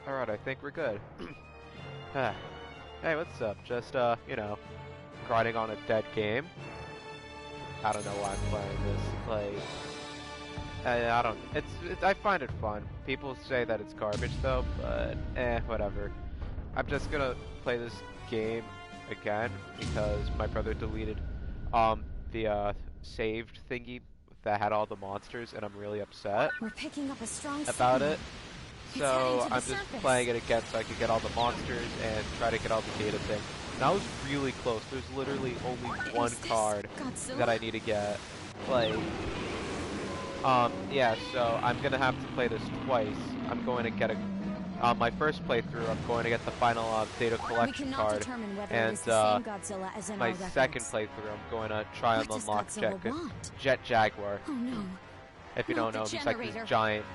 Alright, I think we're good. Hey, what's up? Just, grinding on a dead game. I don't know why I'm playing this. I don't, I find it fun. People say that it's garbage though, but, whatever. I'm just gonna play this game again because my brother deleted, the, saved thingy that had all the monsters, and I'm really upset We're picking up a strong about signal. it. It's So heading to the I'm just surface. playing it again so I can get all the monsters and try to get all the data thing. And I was really close. There's literally only one Is this card Godzilla? that I need to get. Yeah, so I'm gonna have to play this twice. I'm going to get my first playthrough, I'm going to get the final data We collection cannot card. determine whether And it is the same Godzilla as in my our records. second playthrough, I'm going to try and What does unlock Godzilla want? Jet Jaguar. Oh no. If you Not don't know, the he's like this generator. giant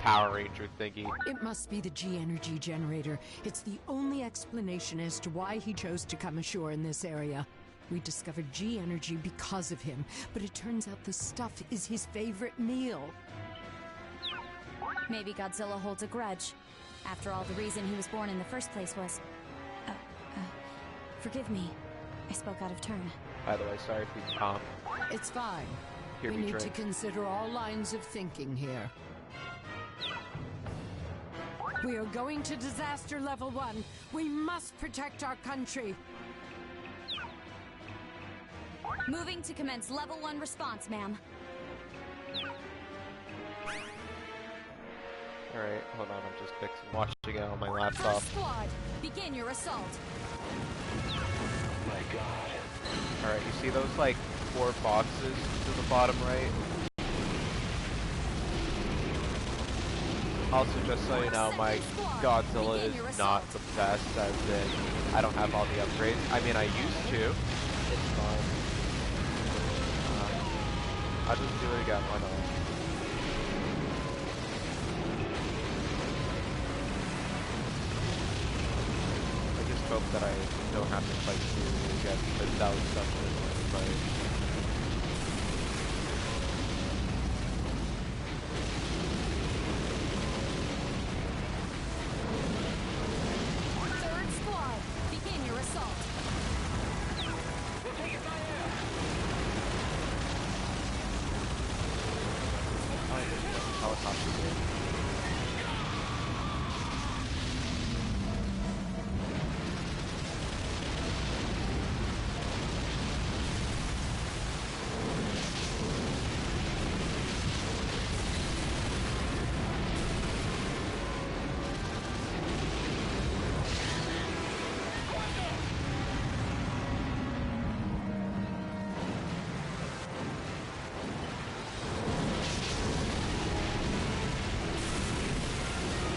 Power Ranger thingy. It must be the G-energy generator. It's the only explanation as to why he chose to come ashore in this area. We discovered G-energy because of him, but it turns out the stuff is his favorite meal. Maybe Godzilla holds a grudge. After all, the reason he was born in the first place was... forgive me. I spoke out of turn. By the way, sorry if you It's fine. hear We me need to drink. consider all lines of thinking here. We are going to disaster level 1. We must protect our country. Moving to commence level 1 response, ma'am. Alright, hold on, I'm just watching it on my laptop. First squad, begin your assault. My God. Alright, you see those, like, 4 boxes to the bottom right? Also, just so you know, my Godzilla is not the best, as in, I don't have all the upgrades. I mean, I used to. It's fine. I'll just do it again, why not? I just hope that I don't have to fight Fury again, because that was such a good fight. Third squad, begin your assault. We'll take it by air. Oh, there's a helicopter here.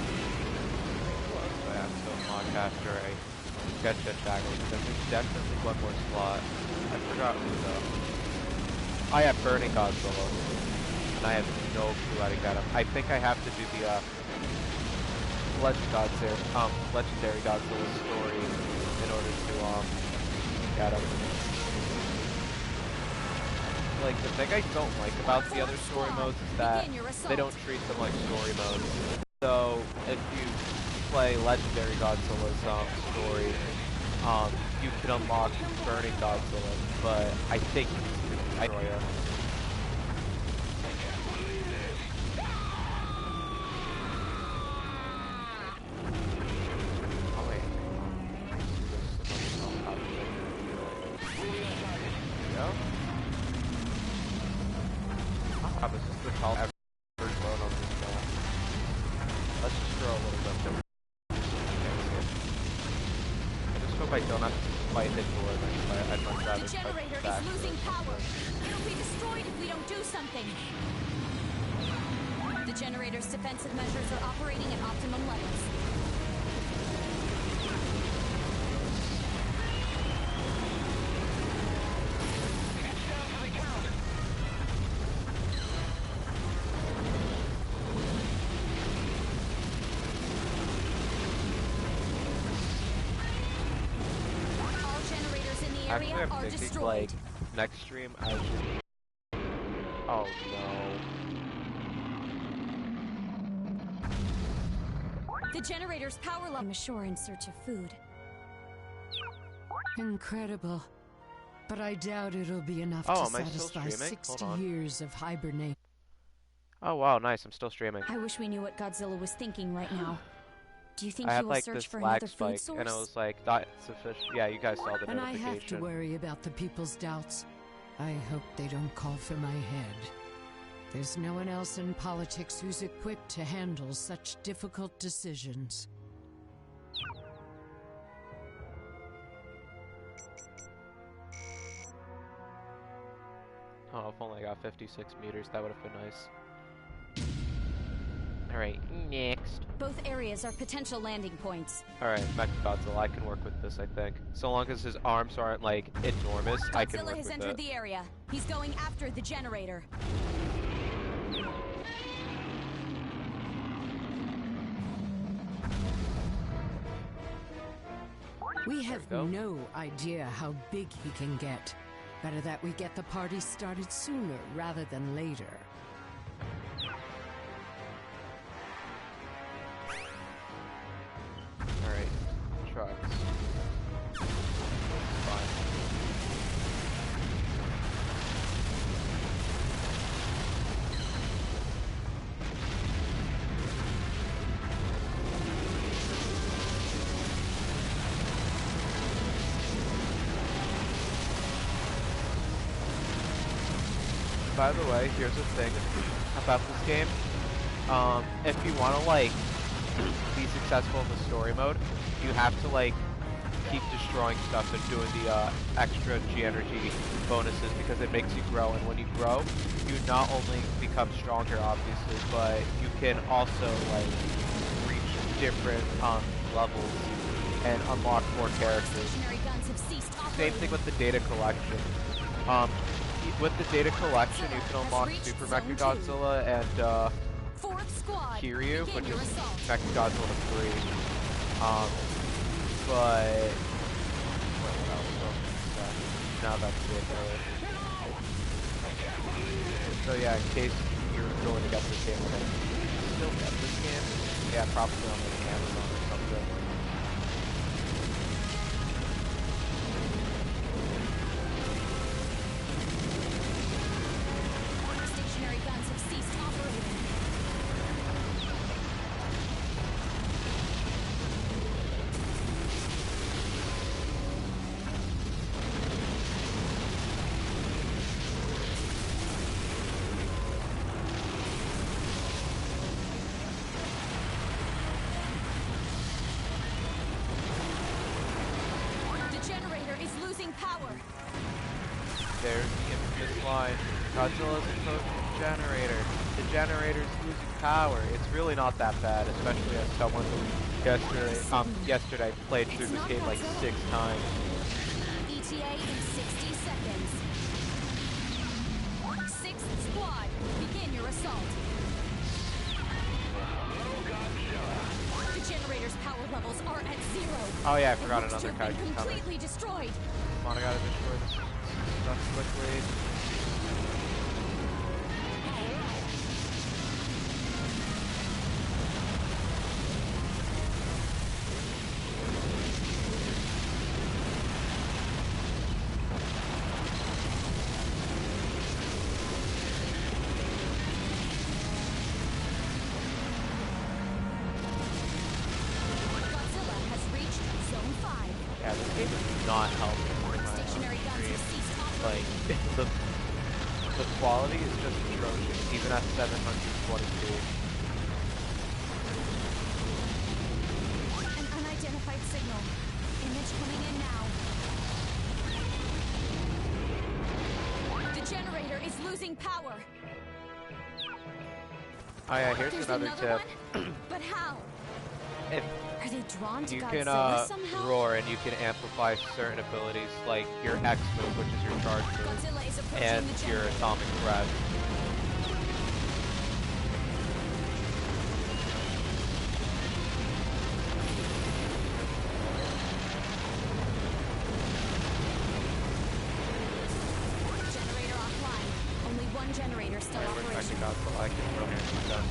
What else do I have to unlock after I get Jet Jaguar? Because there's definitely one more slot. I forgot who though. I have Burning Godzilla. And I have no clue how to get him. I think I have to do the Legendary Godzilla story in order to get him. Like, the thing I don't like about the other story modes is that they don't treat them like story modes. So, if you play Legendary Godzilla's story, you can unlock Burning Godzilla, but I think I destroy it. Oh wait. Go. Ah, this is the tall ever grown on this map. Let's just throw a little bit. I just hope I don't have to fight it for it. I'd much rather The fight generator back is to losing it. power. It'll be destroyed if we don't do something. The generator's defensive measures are operating at optimum levels. It's down for the count. All generators in the Actually, area I'm are thinking, destroyed. like, next stream I should... Oh no. The generator's power level. I'm ashore in search of food. Incredible. But I doubt it'll be enough Oh, to am I still satisfy streaming? Hold 60 on. years of hibernation. Oh wow, nice. I'm still streaming. I wish we knew what Godzilla was thinking right now. Do you think I he had will like search this for lag another food spike, source? and it was like not sufficient. Yeah, you guys saw the And I have to notification. worry about the people's doubts. I hope they don't call for my head. There's no one else in politics who's equipped to handle such difficult decisions. Oh, if only I got 56 meters, that would have been nice. Alright, next. Both areas are potential landing points. Alright, Mechagodzilla, I can work with this, I think. So long as his arms aren't, like, enormous, I can Godzilla work has with entered it. the area. He's going after the generator. We have go. no idea how big he can get. Better that we get the party started sooner rather than later. Alright, trucks. Fine. By the way, here's the thing about this game. If you want to, like, be successful in the story mode, you have to, like, keep destroying stuff and doing the extra G energy bonuses because it makes you grow, and when you grow, you not only become stronger, obviously, but you can also, like, reach different levels and unlock more characters. Stationary guns have ceased Same operating. thing with the data collection. With the data collection, you can unlock Super Mechagodzilla and Fourth squad, Kiryu, begin which your is assault. Mechagodzilla 3. But what else? Now that's it. So yeah, in case you're going to get this game, okay. Still get this game? Yeah, probably on like Amazon or something. Stationary guns have ceased operating. The generator is losing power. There's the infamous line, Godzilla's approaching the generator. The generator's losing power. It's really not that bad, especially as someone who yesterday played through this game like 6 times. ETA in 60 seconds. Sixth squad, begin your assault. The generator's power levels are at 0. Oh yeah, I It forgot looks to another have been Kaiju coming. completely destroyed. Come on, I gotta destroy this stuff quickly. Godzilla has reached Zone 5. Yeah, this game is not helping with my Stationary guns have stream. ceased Like, operating. the quality is just atrocious, even at 720p. An unidentified signal. Image coming in now. The generator is losing power. Oh yeah, here's There's another another tip. one? But how? If Are they drawn to you Godzilla can somehow? roar and you can amplify certain abilities like your X move, which is your charge move, Godzilla is approaching and the your generator. atomic breath. Generator offline. Only one generator still Alright, where's operational. Mechagodzilla? I can throw hands with that.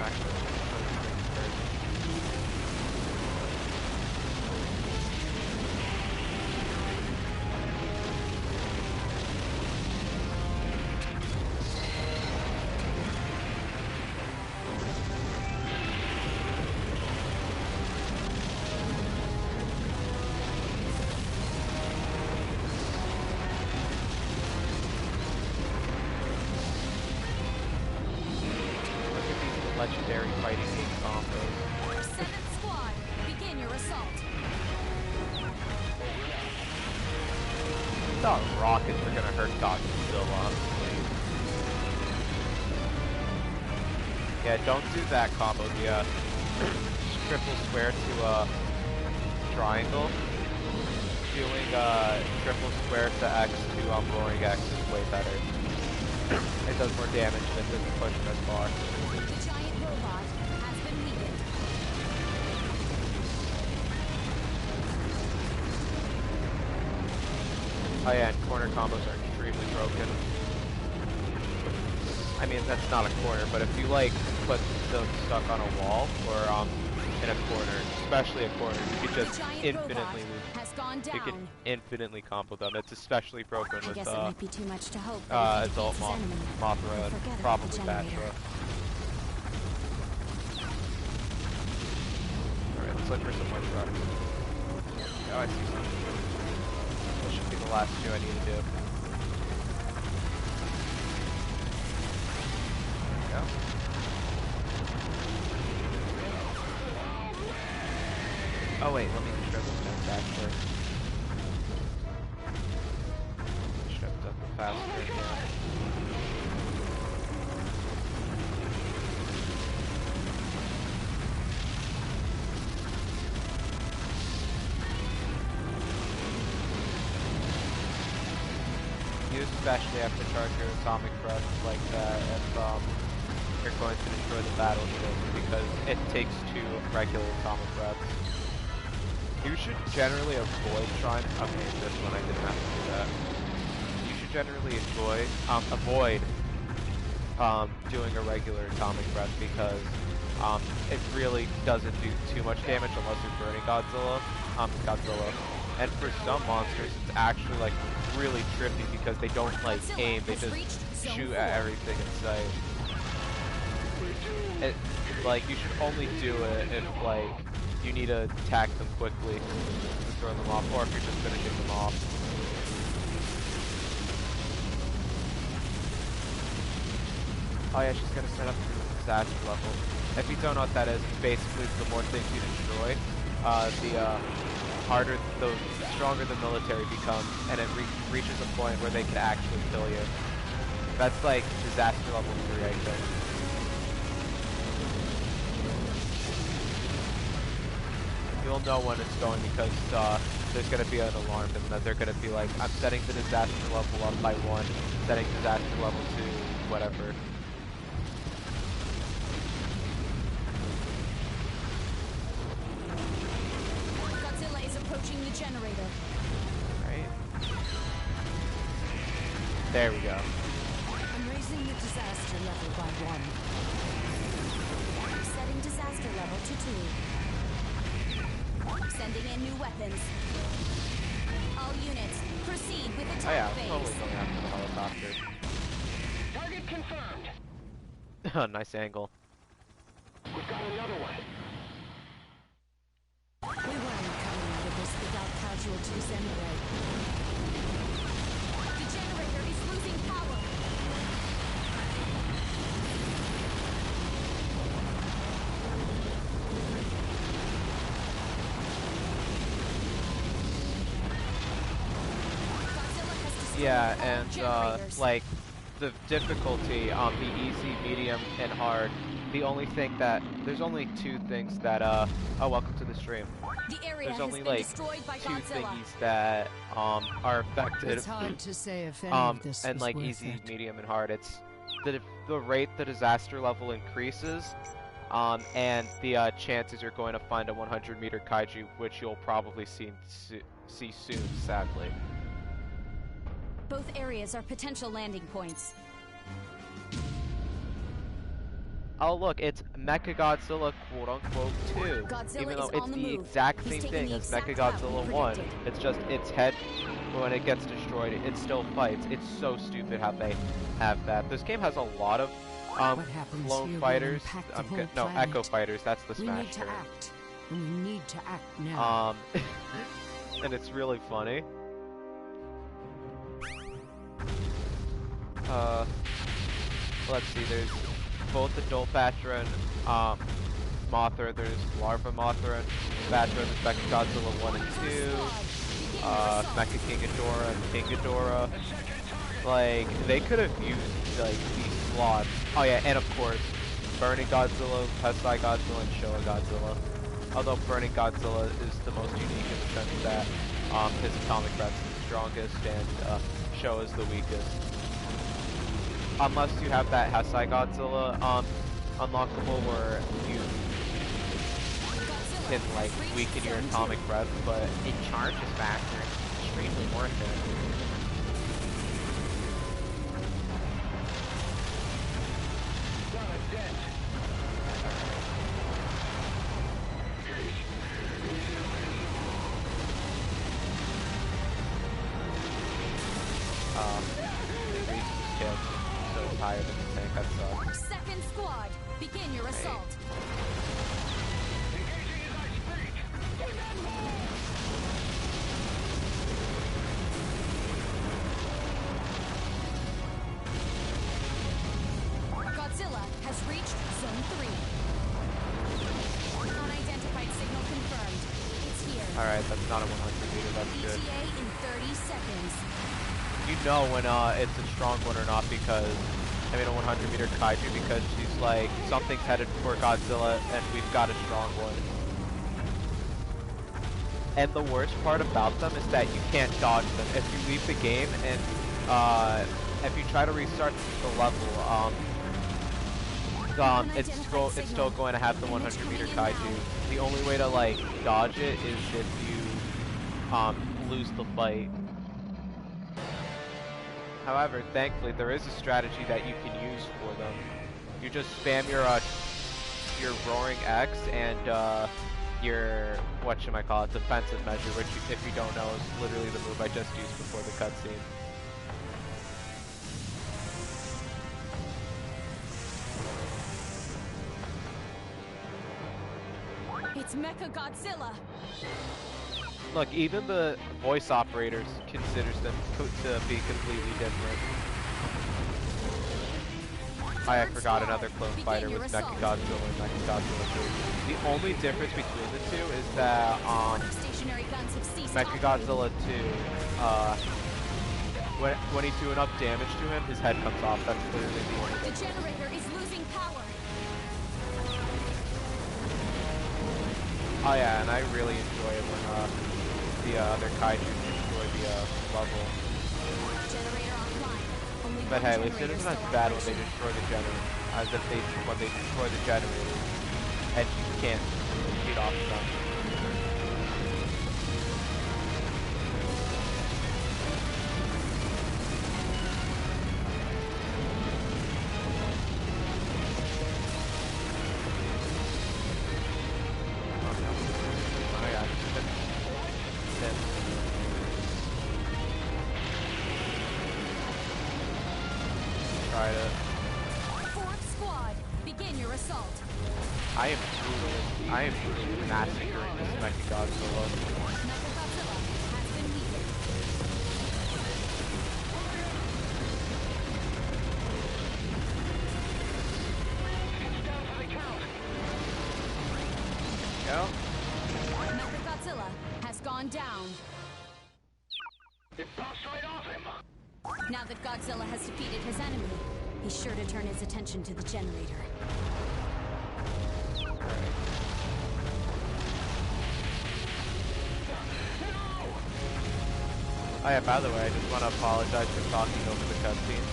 Actually, legendary fighting game combos. 7th squad, begin your assault. I thought rockets were gonna hurt Godzilla, honestly. Yeah, don't do that combo. The triple square to triangle. Doing triple square to X to rolling X is way better. It does more damage than just pushing as far. The giant robot has been weakened. Oh yeah, and corner combos are extremely broken. I mean, that's not a corner, but if you like put them stuck on a wall or in a corner, especially a corner, you could just infinitely you can infinitely combo them. It's especially broken I with guess it might be too much to hope that he adult defeats his enemy. Mothra and Forget about probably the generator. Batra. Alright, let's look for some more trucks. Oh, I see some. This should be the last two I need to do. There we go. Oh wait, let me trip this actually. Tripped up faster, yeah. You especially have to charge your atomic breath like that if you're going to destroy the battleship, because it takes 2 regular atomic breaths. You should generally avoid trying. Okay, this one I didn't have to do that. You should generally avoid doing a regular atomic breath, because it really doesn't do too much damage unless you're burning Godzilla. And for some monsters, it's actually like really trippy because they don't like aim; they just shoot at everything in sight. Like you should only do it if like you need to attack them quickly to throw them off, or if you're just finishing them off. Oh yeah, she's gonna set up the disaster level. If you don't know what that is, basically the more things you destroy, the stronger the military becomes, and it reaches a point where they can actually kill you. That's like disaster level 3, I think. You'll know when it's going because there's going to be an alarm, and that they're going to be like, I'm setting the disaster level up by 1, setting disaster level 2, whatever. Godzilla is approaching the generator. Right. There we go. I'm raising the disaster level by 1. Setting disaster level to 2. Sending in new weapons. All units, proceed with attack Oh yeah, I'm phase. totally going after the helicopter. Target confirmed. Nice angle. We've got another one. We weren't coming out of this without casualties anyway. The generator is losing power. Yeah, and like the difficulty on the easy, medium, and hard. The only thing that there's only 2 things that oh, welcome to the stream. The area There's has only been like destroyed by 2 Godzilla. thingies that are affected. It's hard to say if any of this and was like worth easy, it. medium, and hard. It's the rate the disaster level increases, and the chances you're going to find a 100-meter kaiju, which you'll probably see soon, sadly. Both areas are potential landing points. Oh look, it's Mechagodzilla quote-unquote 2, Godzilla even though is it's on the the move. exact He's same taking thing the as exact Mechagodzilla route we 1. predicted. It's just its head, when it gets destroyed, it still fights. It's so stupid how they have that. This game has a lot of What happens clone here will fighters. impact the whole No, planet. Echo fighters. That's the We Smash need to term. act, and we need to act now. And it's really funny. Let's see. There's both Adult Batra and Mothra. There's Larva Mothra and Batra. There's Mechagodzilla 1 and 2. Mecha King Ghidorah and King Ghidorah. Like, they could have used, like, these slots. Oh yeah, and of course, Burning Godzilla, Hesai Godzilla, and Showa Godzilla. Although Burning Godzilla is the most unique in the sense that his atomic breath is the strongest and Showa is the weakest. Unless you have that Hesai Godzilla unlockable where you can like weaken your atomic breath, but it charges faster. It's extremely worth it. Higher than the tank, that sucks. Second squad, begin your assault. Godzilla has reached Zone 3. Unidentified signal confirmed. It's here. Alright, that's not a 100 meter, that's good. ETA in 30 seconds. You know when it's a strong one or not because I mean a 100 meter kaiju because she's like, something's headed for Godzilla and we've got a strong one. And the worst part about them is that you can't dodge them. If you leave the game and if you try to restart the level, it's still going to have the 100 meter kaiju. The only way to like dodge it is if you lose the fight. However, thankfully, there is a strategy that you can use for them. You just spam your roaring X and your whatchamacallit, defensive measure, which if you don't know is literally the move I just used before the cutscene. It's Mechagodzilla. Look, even the voice operators considers them to be completely different. I forgot another clone fighter with Mechagodzilla and Mechagodzilla 2. The only difference between the two is that Mechagodzilla 2, when he's doing enough damage to him, his head comes off. That's literally the only difference. The generator is losing power. Oh yeah, and I really enjoy it when the other kaiju destroy the level. Generator offline. But hey, at least it isn't as bad when they destroy the generator as if when they destroy the generator and you can't get off them. Fourth squad, begin your assault. I am truly massacring this Mechagodzilla. Mechagodzilla has been weakened. Go. Mechagodzilla has gone down. It bounced right off him. Now that Godzilla has defeated his enemy, he's sure to turn his attention to the generator. Oh yeah, by the way, I just want to apologize for talking over the cutscene.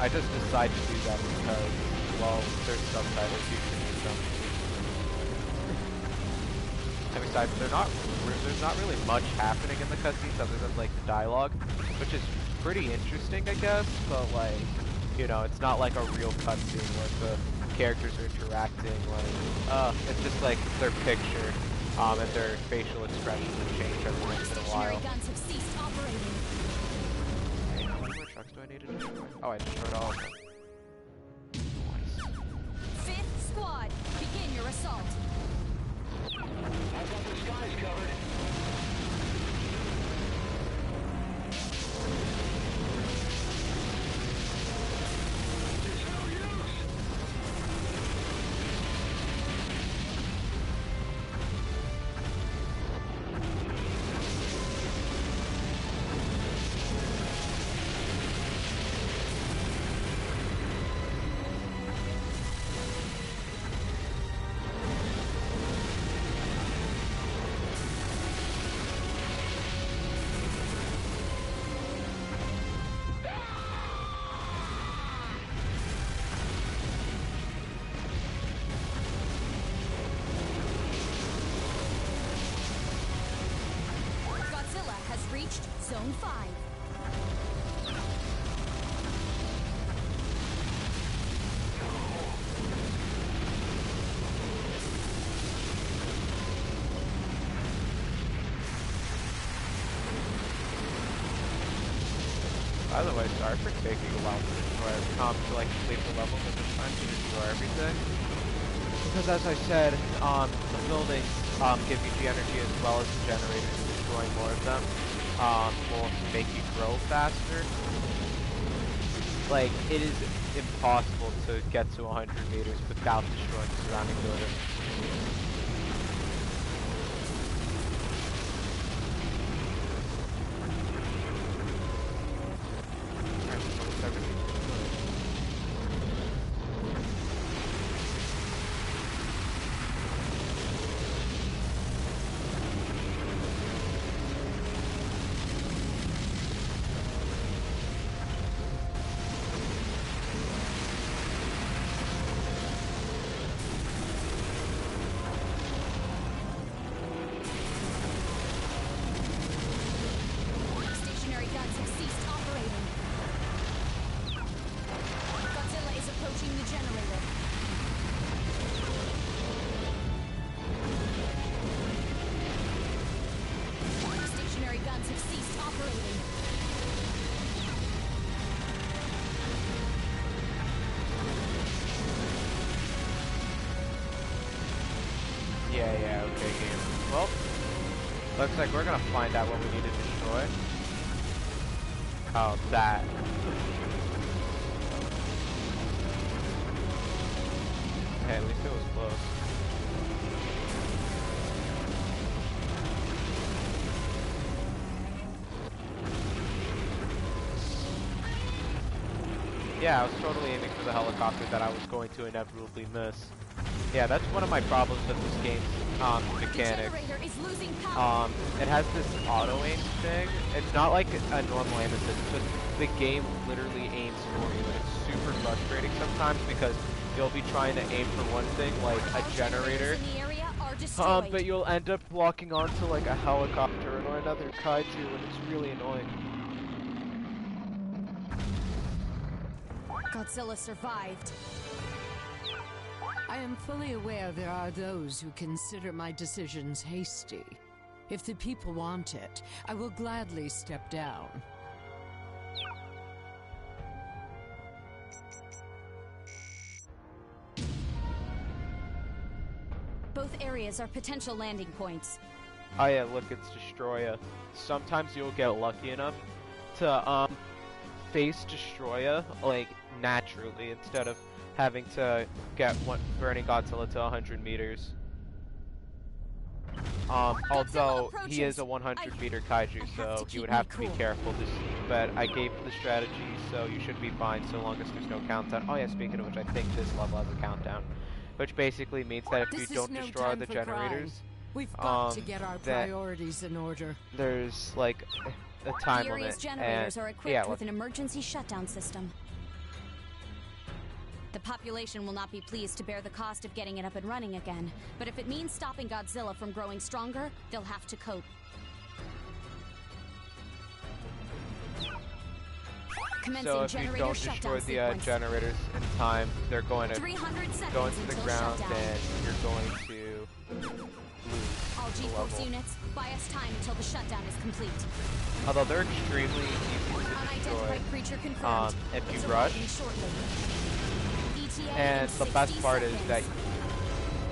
I just decided to do that because, well, there's subtitles, you can use them. And besides, there's not really much happening in the cutscenes other than, like, the dialogue, which is pretty interesting, I guess, but, like, you know, it's not like a real cutscene where the characters are interacting, like, it's just, like, their picture, and their facial expressions will change every once in a while. Guns have ceased operating. Hey, how many more trucks do I need to destroy? Oh, I destroyed all of them. Fifth squad, begin your assault. I've got the skies covered. It's no use. reached Zone 5. By the way, sorry for taking a while to destroy to like complete the levels. I'm just trying to destroy everything. Because as I said, the buildings give you G energy as well as the generators. Destroying more of them will make you grow faster. Like, it is impossible to get to 100 meters without destroying the surrounding buildings. Stationary guns have ceased operating. Godzilla is approaching the generator. Stationary guns have ceased operating. Yeah, okay, game. Well, looks like we're gonna find out what we need to destroy. Oh, that. Hey, at least it was close. Yeah, I was totally aiming for the helicopter that I was going to inevitably miss. Yeah, that's one of my problems with this game's mechanics. It has this auto aim thing. It's not like a normal aim assist, it's just the game literally aims for you, and it's super frustrating sometimes because you'll be trying to aim for one thing, like a generator, but you'll end up walking onto like a helicopter or another kaiju, and it's really annoying. Godzilla survived. I am fully aware there are those who consider my decisions hasty. If the people want it, I will gladly step down. Both areas are potential landing points. Oh yeah, look, it's Destroya. Sometimes you'll get lucky enough to face Destroya like naturally instead of having to get burning Godzilla to 100 meters. Although he is a 100-meter kaiju, so you would have to be careful. But I gave the strategy, so you should be fine so long as there's no countdown. Oh yeah, speaking of which, I think this level has a countdown, which basically means that if you don't destroy the generators, we've got to get our priorities in order. There's like a time limit. The generators are equipped with an emergency shutdown system. The population will not be pleased to bear the cost of getting it up and running again, but if it means stopping Godzilla from growing stronger, they'll have to cope. So if you don't destroy the generators in time, they're going to go into the ground and you're going to lose all G-Force units, buy us time until the shutdown is complete. Although they're extremely easy to destroy if you rush. And the best part is that,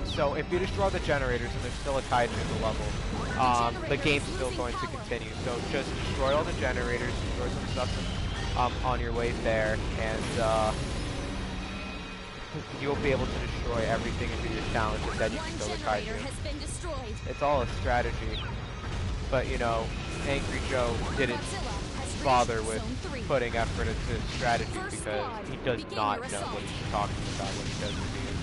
so if you destroy the generators and there's still a kaiju in the level, the game's still going to continue. So just destroy all the generators, destroy some stuff on your way there, and you'll be able to destroy everything and do your challenge, and then you can kill the kaiju. It's all a strategy, but you know, Angry Joe didn't bother with putting effort into strategy because he does not know what he's talking about when he does reviews.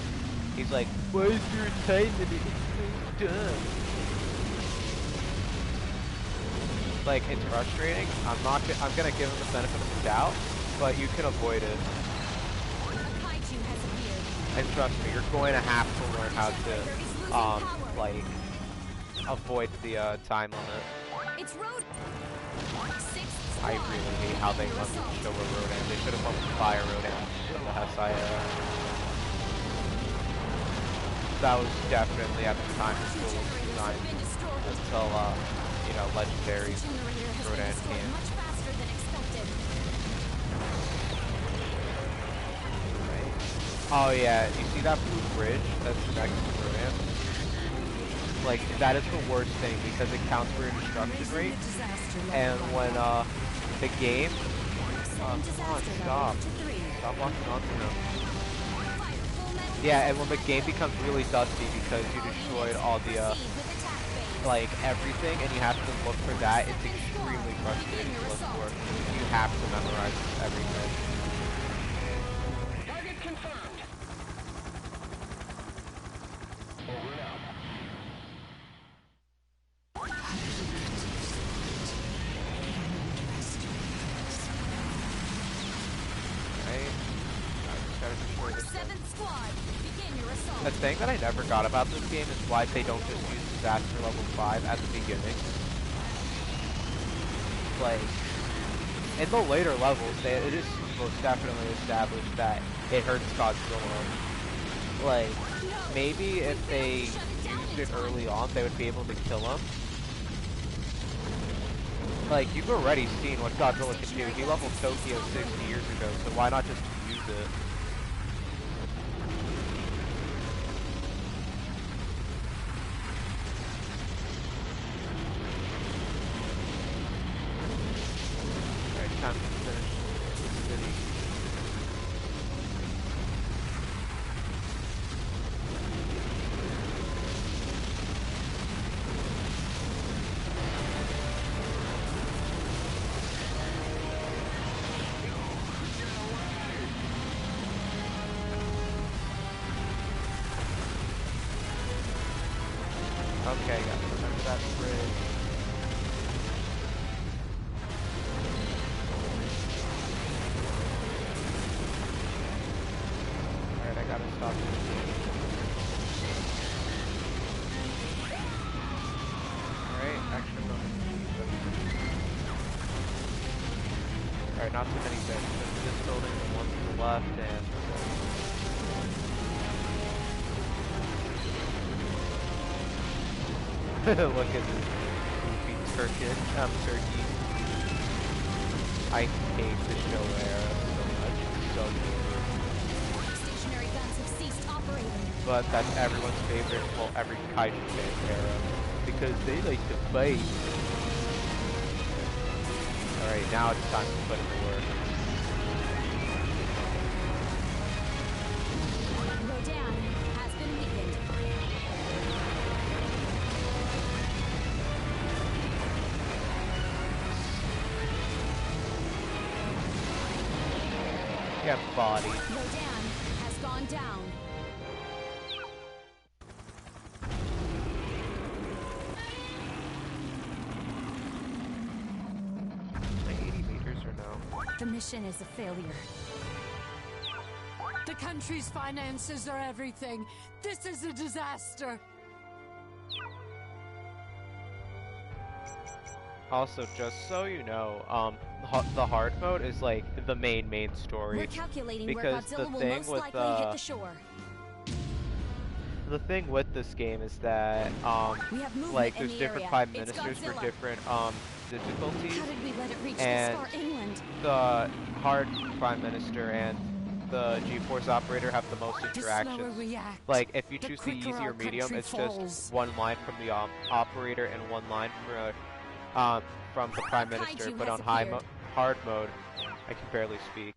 He's like, why is your time limit so dumb? Like, it's frustrating. I'm gonna give him the benefit of the doubt, but you can avoid it. And trust me, you're going to have to learn how to like avoid the time limit. It's road. I really hate how they went with Showa Rodan. They should have went with Fire Rodan instead of the Hesaya. That was definitely at the time the coolest design until, you know, Legendary Rodan came. Right. Oh yeah, you see that blue bridge that's next to Rodan? Like, that is the worst thing because it counts for your destruction rate. And when, the game... come on, stop. Stop locking onto him. Yeah, and when the game becomes really dusty because you destroyed all the, like, everything, and you have to look for that, it's extremely frustrating to look for. You have to memorize everything. Target confirmed. Over and out. The thing that I never got about this game is why they don't just use Disaster Level 5 at the beginning. Like, in the later levels, it is most definitely established that it hurts Godzilla. Like, maybe if they used it early on, they would be able to kill him. Like, you've already seen what Godzilla can do. He leveled Tokyo 60 years ago, so why not just use it? Time to finish the city. Okay, guys, remember that bridge. I gotta stop this. Alright, action bonus. Alright, not too many bits. Just this building, the one to the left, and... Look at this goofy turkey. I hate the show era so much. It's so good. But that's everyone's favorite, well, every kaiju fan era, because they like to fight. Alright, now it's time to put in the work. Rodan has been weakened. Get body. Rodan has gone down. 80 meters or no? The mission is a failure. The country's finances are everything. This is a disaster. Also, just so you know, the hard mode is like the main story. We're calculating where because Godzilla the will thing most with likely hit the shore. the thing with this game is that We have movement like in there's the different area. prime It's ministers for Godzilla. different difficulties. How did we let it reach this And far inland? The hard prime minister and the G-force operator have the most The slower interactions. we act, Like if you the choose the quicker easy or our medium, country it's falls. just one line from the operator and one line from the prime minister. Kaiju But has on appeared. hard mode, I can barely speak.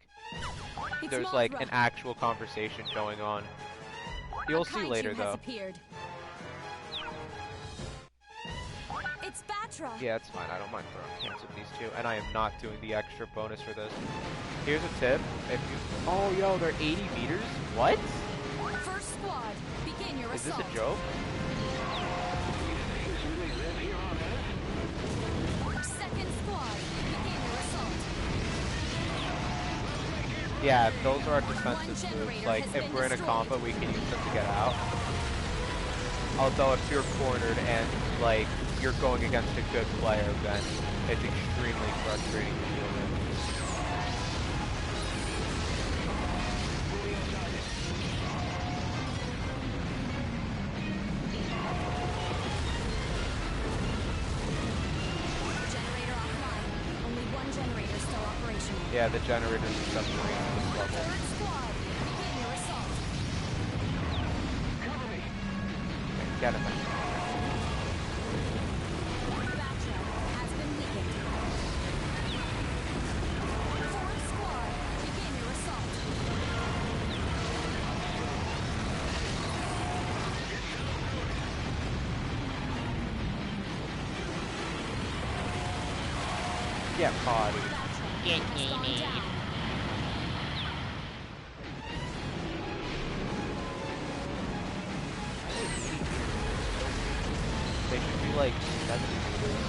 It's There's like Mothra. an actual conversation going on. You'll A see kaiju later has though. appeared. It's Batra. Yeah, it's fine. I don't mind throwing hands with these two, and I am not doing the extra bonus for this. Here's a tip: if you, oh yo, they're 80 meters. What? First squad, begin your Is this assault. a joke? Second squad, begin your assault. Yeah, those are our defensive One moves. generator Like, has if been we're in a destroyed. combo, we can use them to get out. Although if you're cornered and like you're going against a good player, then it's extremely frustrating to deal with. Generator offline. Only one generator still operational. Yeah, the generators are separated in this level. Third squad, begin your assault. Cover me. Okay, get him. Batra has been weakened. Fourth squad, begin your assault. Yeah, body. Batra has gone down. They should be like 70 meters.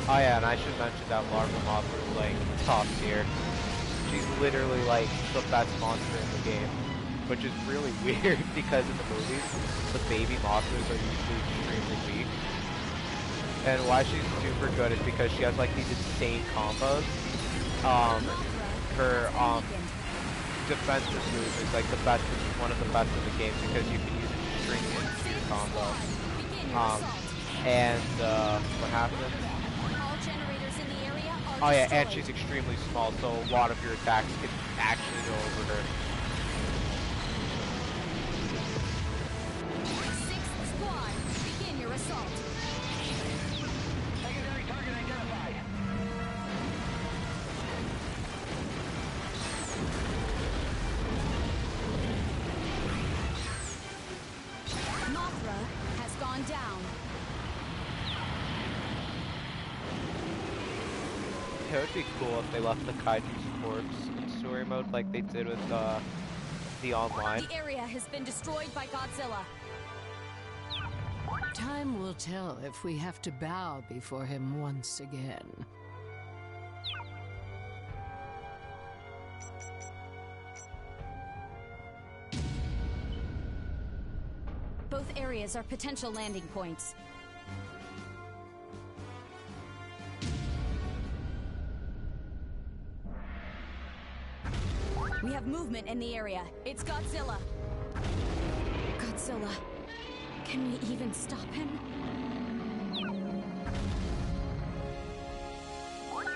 Oh yeah, and I should mention that Larva Moth is like top tier. She's literally like the best monster in the game, which is really weird because in the movies, the baby monsters are usually extremely weak. And why she's super good is because she has like these insane combos. Her defensive move is like the best, one of the best in the game because you can use it to string into your combo. Begin your assault. And what happens? All generators in the area are Oh yeah, and destroyed. she's extremely small, so a lot of your attacks can actually go over her. Sixth squad, begin your assault. Secondary target identified. Mothra has gone down. It would be cool if they left the Kaiju's corpse in story mode like they did with the online. The area has been destroyed by Godzilla. Time will tell if we have to bow before him once again. Both areas are potential landing points. We have movement in the area. It's Godzilla. Godzilla. Can we even stop him?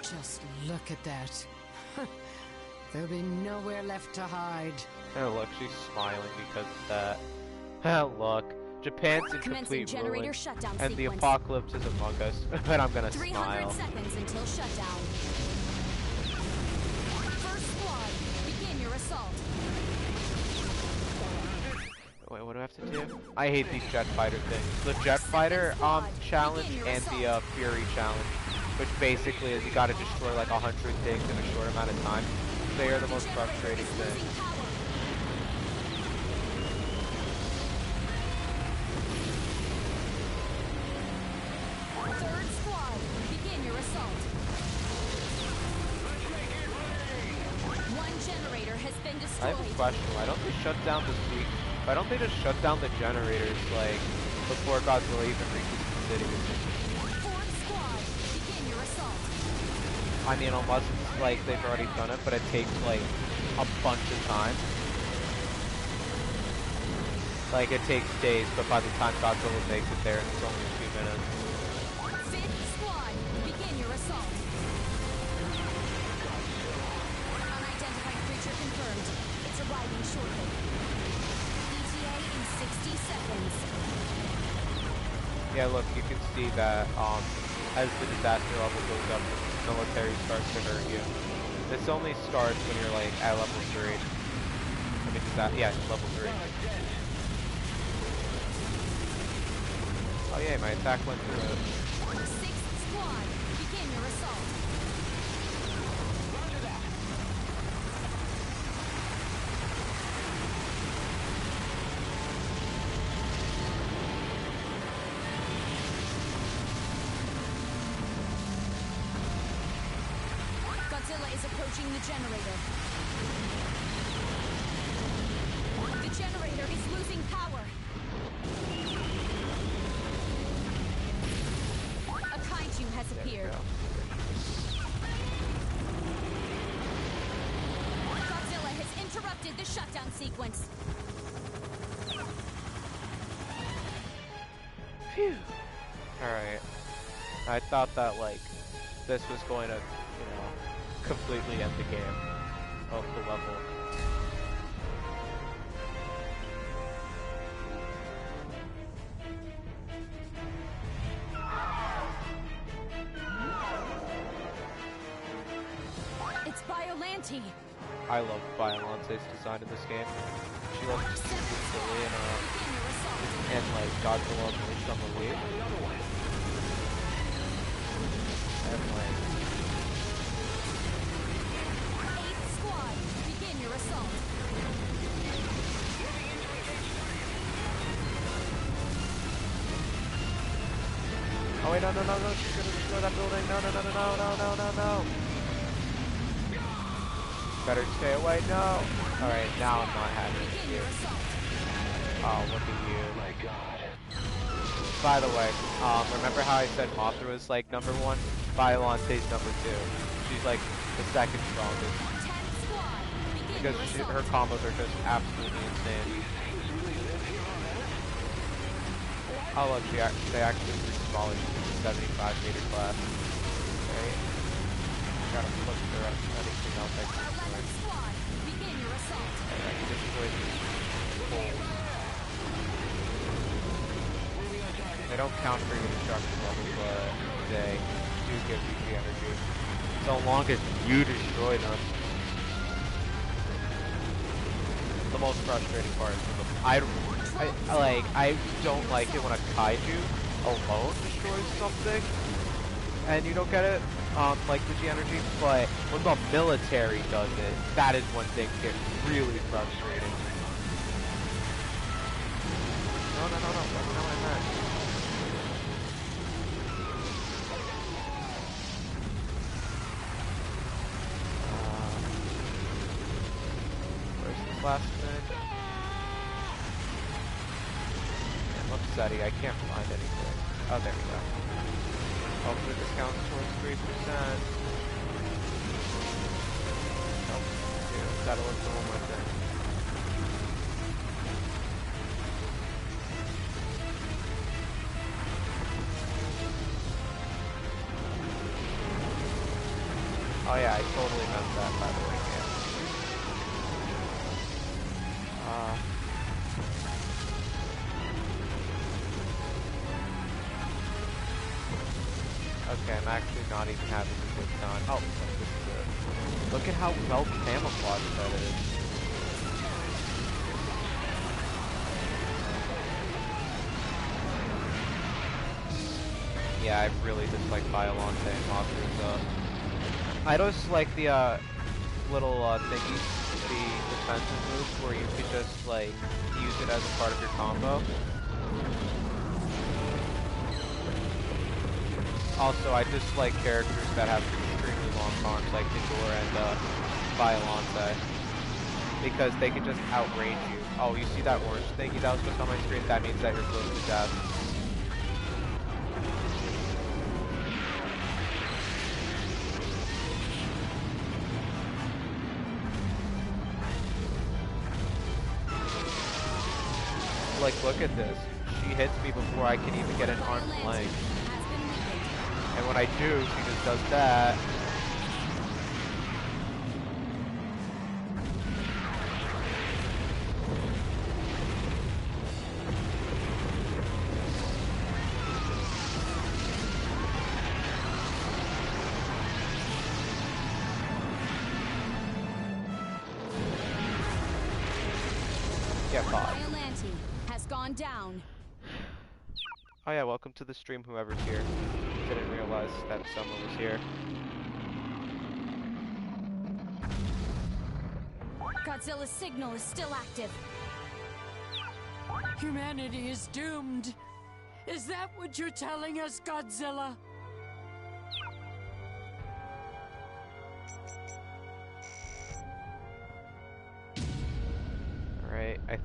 Just look at that. There'll be nowhere left to hide. Oh look, she's smiling because of that. Oh look, Japan's in Commencing complete generator ruin, shutdown and the sequence. apocalypse is among us. But I'm gonna 300 smile. seconds until shutdown. First squad, begin your assault. Wait, what do I have to do? I hate these jet fighter things. The jet fighter challenge and the Fury challenge, which basically is you gotta destroy like 100 things in a short amount of time. They are the most frustrating thing. Losing power. Third squad, begin your assault. One generator has been I have a destroyed. question. Why don't they shut down the fleet? Why don't they just shut down the generators like before Godzilla even reaches the city? Fourth squad, begin your assault. I mean, unless it's like they've already done it, but it takes like a bunch of time. Like it takes days, but by the time Godzilla makes it there, it's only a few minutes. Fifth squad, begin your assault. Unidentified creature confirmed. It's arriving shortly. ETA in 60 seconds. Yeah, look, you can see that as the disaster level goes up, the military starts to hurt you. This only starts when you're like at level 3. I mean, yeah, level 3. Oh yeah, my attack went through it. Sixth squad, begin your assault. Roger that. Godzilla is approaching the generator. The generator is losing power. A kaiju has There we appeared. go. Godzilla has interrupted the shutdown sequence. Phew. Alright. I thought that, like, this was going to, you know, completely end the game of the level. It's Biollante. I love Biolante's design in this game. She looks super silly and like Godzilla unleashed on the Wii. And like, Eighth squad, begin your assault. oh wait, no, she's gonna destroy that building. No. Better stay away, no. Alright, now I'm not having it Begin here. your assault. Oh, look at you. Oh my god. By the way, remember how I said Mothra was like #1? Biolante's #2. She's like the second strongest. 10th squad, begin Because your assault. her combos are just absolutely insane. Oh look, they actually respawn in the 75-meter class. Right? Gotta flip the rest of anything else I can 11th squad, begin your assault. Alright, destroy these holes. They don't count for your destruction level, but they do give you the energy. So long as you destroy them. The most frustrating part is I don't like it when a kaiju alone destroys something and you don't get it, like with the energy, but when the military does it, that is when things get really frustrating. No, that's not what I meant. Where's this last thing? I'm upsetty, I can't find anything. Oh, there we go. Hopefully this counts towards 3%. Nope. Dude, gotta look for one more thing. Oh yeah, I totally meant that, by the way, Cam. Okay, I'm actually not even having a good time. Oh, this is it. Look at how well camouflaged that is. Yeah, I really dislike Biollante and Mothra's, I just like the, little, thingies, the defensive moves where you could just, like, use it as a part of your combo. Also, I dislike characters that have extremely long arms, like Ghidorah and, Biollante, because they can just outrange you. Oh, you see that orange thingy that was just on my screen? That means that you're close to death. Like, look at this. She hits me before I can even get an arm's length. And when I do, she just does that. Get bought. Biollante has gone down. Oh yeah, welcome to the stream, whoever's here. Didn't realize that someone was here. Godzilla's signal is still active. Humanity is doomed. Is that what you're telling us, Godzilla?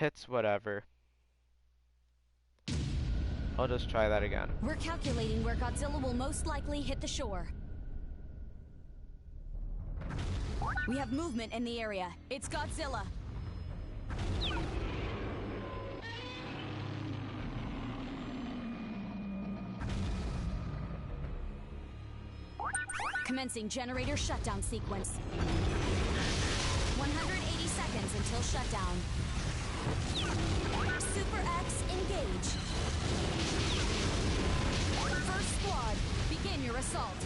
It's whatever. I'll just try that again. We're calculating where Godzilla will most likely hit the shore. We have movement in the area. It's Godzilla. Commencing generator shutdown sequence. 180 seconds until shutdown. Super X, engage. First squad, begin your assault.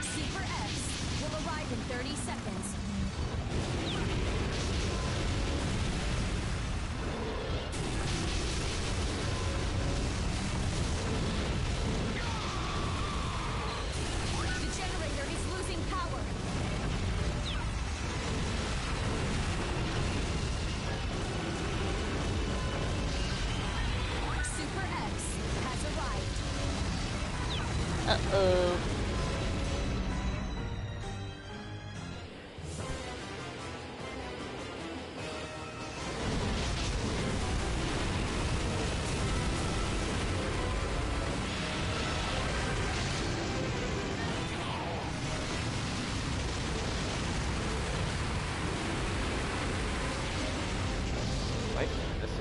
Super X will arrive in 30 seconds. The generator is losing power. Super X has arrived. Uh-oh. Wait, this is...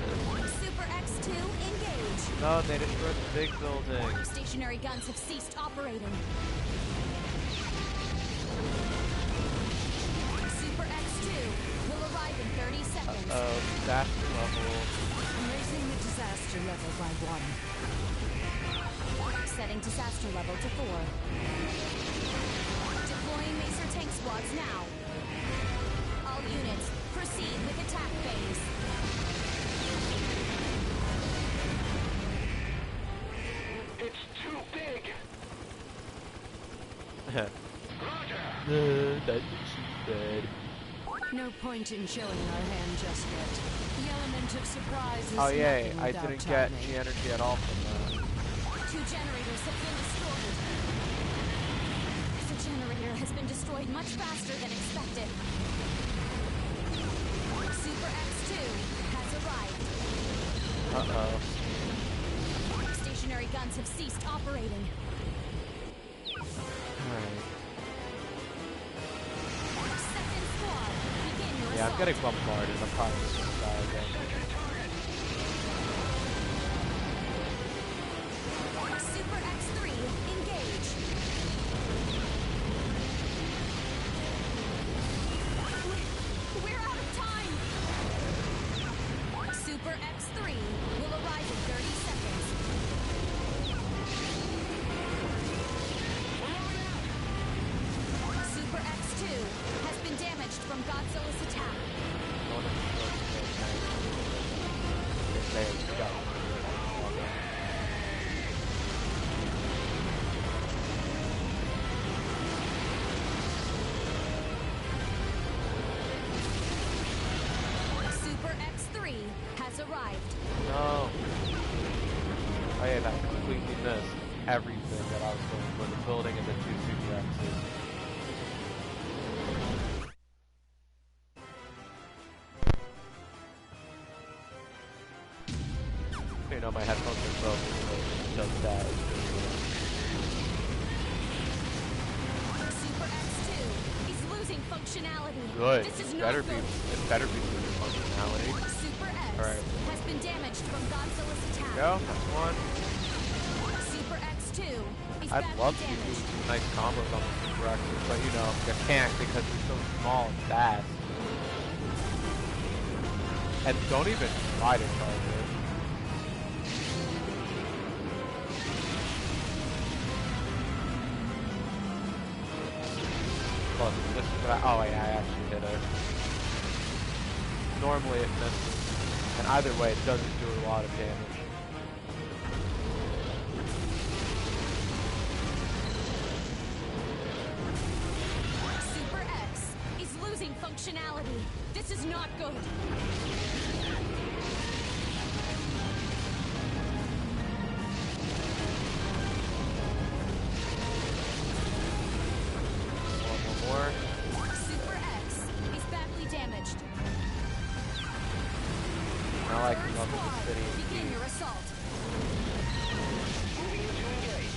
Super X2, engage. No, they destroyed the big building. Stationary guns have ceased operating. Super X2 will arrive in 30 seconds. Disaster level. I'm raising the disaster level by 1. Setting disaster level to 4. Deploying Macer tank squads now. All units, proceed with attack phase. It's too big. That's dead. No point in showing our hand just yet. The element of surprise is Oh yay, nothing I without didn't get timing. G energy at all from that. 2 generators have been destroyed. The generator has been destroyed much faster than expected. Super X2 has arrived. Uh-oh. Stationary guns have ceased operating. Alright. Second squad, begin your Yeah, I'm assault. getting bombarded. I'm probably just gonna die again. Super X3, engage. We're out of time. Super X3 will arrive in 30 seconds. Super X2 has been damaged from Godzilla's attack. No one destroyed the whole tank. They got Super X3 has arrived. No. Oh yeah, that completely missed everything that I was going for. The building and the 2 Super X's. You know, my headphones are broken, so it does that. Super X2 is losing functionality. Good. This is It not better good. be losing functionality. Super X Alright. has been damaged from Godzilla's attack. Go, that's one. Super X2 is I'd badly love to do damaged. some nice combos on the Super X's, but you know, you can't because they're so small and fast. And don't even try to charge it. Look, this is what oh yeah, I actually hit it. Normally it misses. And either way, it doesn't do a lot of damage. Super X is losing functionality. This is not good. One more. Super X is badly damaged. damaged. Now I can level the city. Begin your assault. Moving to engage.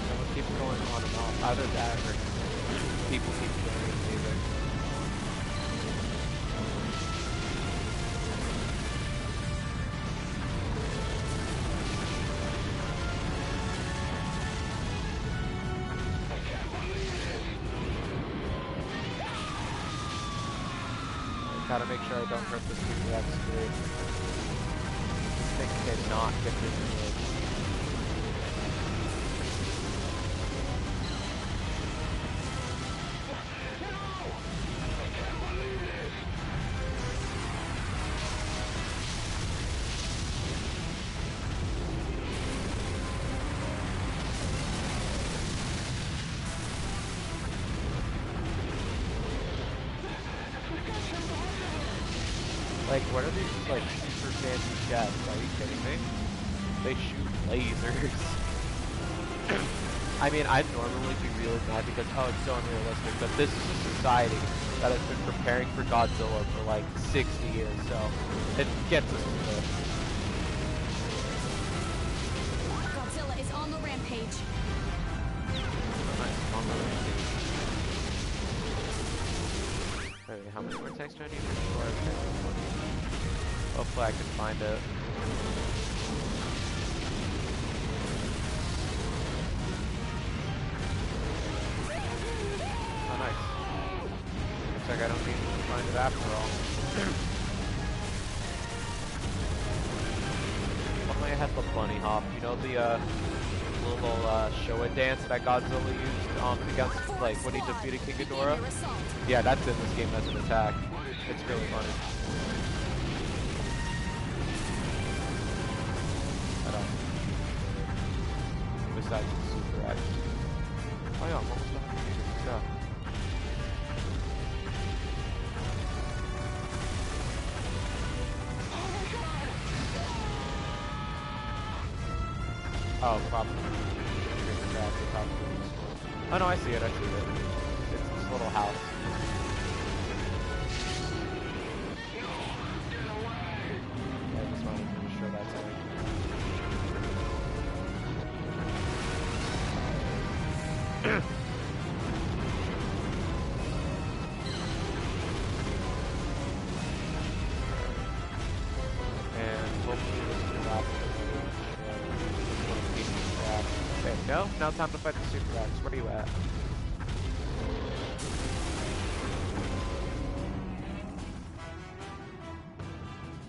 Someone keeps going on and off. Either that or people keep going and leaving. Gotta make sure I don't hurt the Super X3. They cannot get this good. Like, what are these, like, super fancy jets? Are you kidding me? They shoot lasers. I mean, I'd normally be really mad because, oh, it's so unrealistic, but this is a society that has been preparing for Godzilla for, like, 60 years, so it gets us to this. Godzilla is on the rampage. Nice, on the rampage. Wait, how many more text do I need to destroy? Hopefully I can find it. Oh, nice. Looks like I don't need to find it after all. Only I had the bunny hop. You know the little Showa dance that Godzilla used against, like, when he defeated King Ghidorah? Yeah, that's in this game as an attack. It's really funny. Besides the Super X. Oh yeah, I'm almost 100 meters. Let's go. Oh, probably. Oh no, I see it. I see it. It's this little house. Yeah, I just wanted to be sure that's it. And hopefully this is the last one. There we go. Now time to fight the Super X. Where are you at?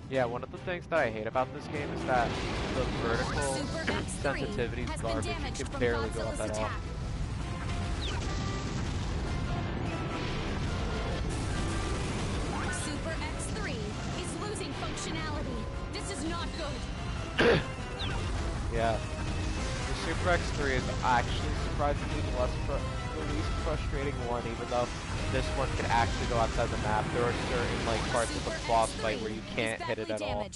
Yeah, one of the things that I hate about this game is that the vertical sensitivity is garbage. You can barely go up at all. Super X3 is losing functionality. This is not good. Yeah. The Super X3 is actually surprisingly the least frustrating one, even though this one can actually go outside the map. There are certain like parts of the boss fight where you can't hit it at all.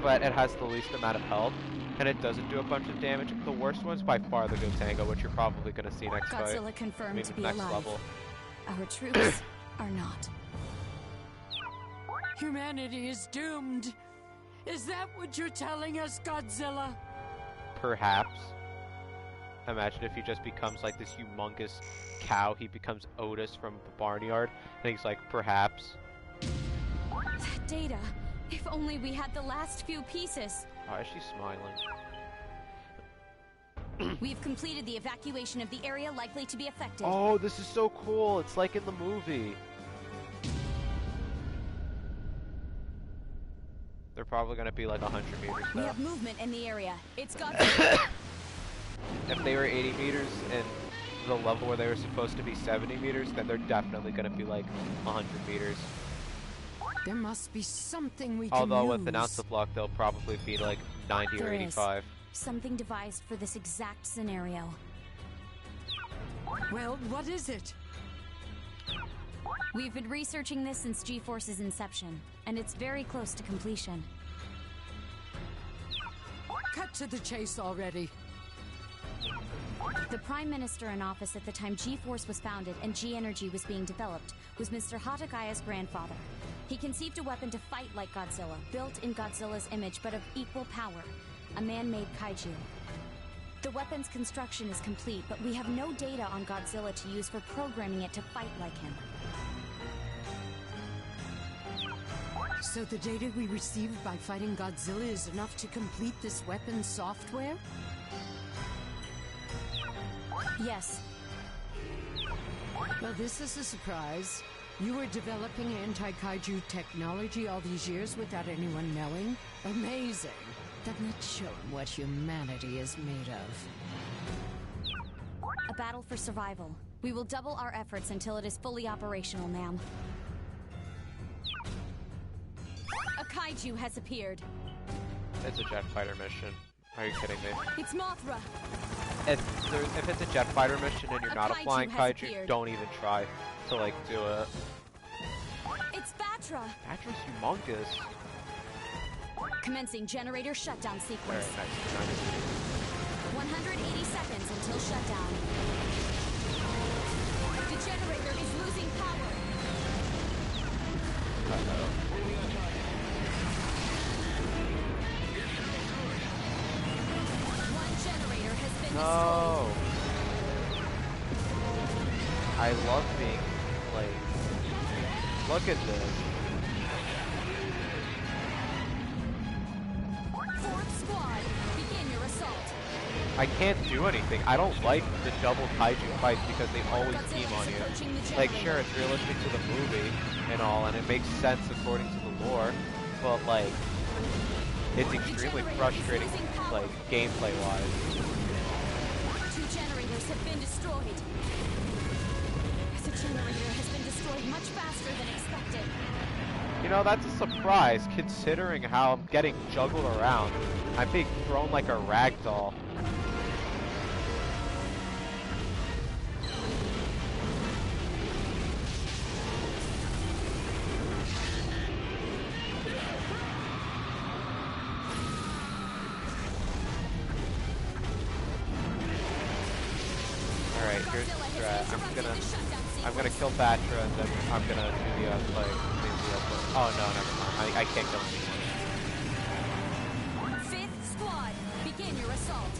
But it has the least amount of health, and it doesn't do a bunch of damage. The worst one's by far the Gotenga, which you're probably going to see next fight. Godzilla confirmed to be next alive. level. Our troops are not. Humanity is doomed. Is that what you're telling us, Godzilla? Perhaps. Imagine if he just becomes like this humongous cow. He becomes Otis from the barnyard, and he's like, perhaps. That data. If only we had the last few pieces. Why is she smiling? We've completed the evacuation of the area likely to be affected. Oh, this is so cool. It's like in the movie. They're probably going to be like 100 meters We though. have movement in the area. It's got. If they were 80 meters and the level where they were supposed to be 70 meters, then they're definitely going to be like 100 meters. There must be something we can Although use. with an ounce of luck, they'll probably be like 90 or There is 85. something devised for this exact scenario. Well, what is it? We've been researching this since G-Force's inception, and it's very close to completion. Cut to the chase already. The Prime Minister in office at the time G-Force was founded and G-Energy was being developed was Mr. Hatagaya's grandfather. He conceived a weapon to fight like Godzilla, built in Godzilla's image but of equal power, a man-made kaiju. The weapon's construction is complete, but we have no data on Godzilla to use for programming it to fight like him. So the data we received by fighting Godzilla is enough to complete this weapon's software? Yes. Well, this is a surprise. You were developing anti-kaiju technology all these years without anyone knowing? Amazing. Then let's show 'em what humanity is made of. A battle for survival. We will double our efforts until it is fully operational, ma'am. A kaiju has appeared. It's a jet fighter mission. Are you kidding me? It's Mothra. If it's a jet fighter mission and you're not a kaiju flying has kaiju, appeared. don't even try to, like, do it. It's Batra. Batra's humongous. Commencing generator shutdown sequence. Very nice. 180 seconds until shutdown. The generator is losing power. One generator has been No! I love being played. Look at this. Fourth squad, begin your assault. I can't do anything. I don't like the double kaiju fights because they always team on you. Like, sure, it's realistic to the movie and all, and it makes sense according to the lore, but, like, it's extremely frustrating, like, gameplay-wise. Two generators have been destroyed. The generator has been destroyed much faster than expected. You know, that's a surprise, considering how I'm getting juggled around. I'm being thrown like a rag doll. Alright, here's the strat. I'm gonna kill Batra and then I'm gonna do the oh no, never mind. I can't kill anyone. Fifth squad, begin your assault.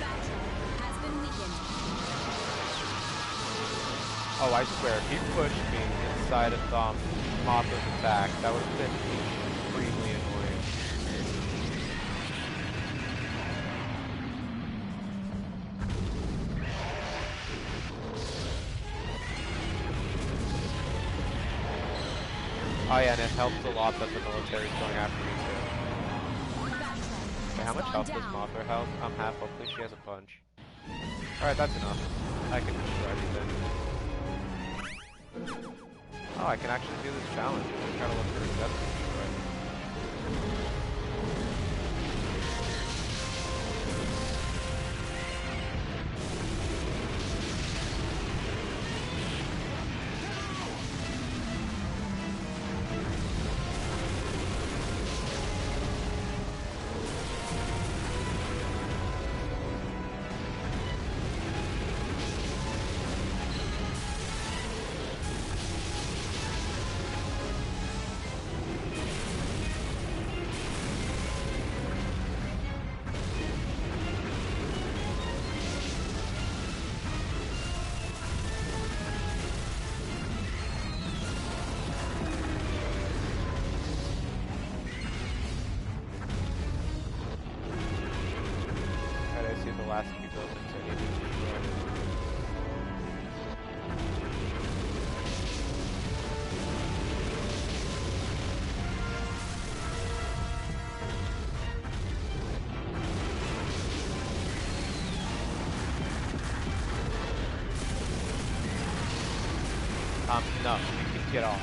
Batra has been weakened. Oh, I swear, if he pushed me inside of Mothra's attack, that would have been extremely annoying. Oh yeah, and it helps a lot that the military's going after me too. Wait, how much health does Mothra have? I'm half, hopefully she has a punch. Alright, that's enough. I can destroy everything. Oh, I can actually do this challenge. Just try to look for a death to destroy. The last few buildings I need to destroy. No, you can get off.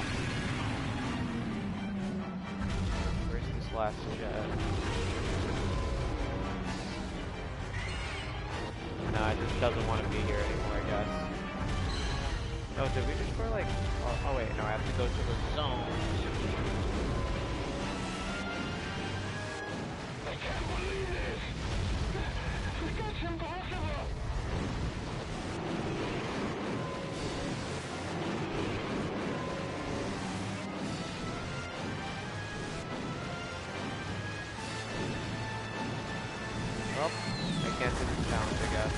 Where's this last jet? just doesn't want to be here anymore, I guess. Oh, did we just go like... Oh wait, no, I have to go to the zone. I can't believe this. That's impossible. Well, I can't do this challenge, I guess.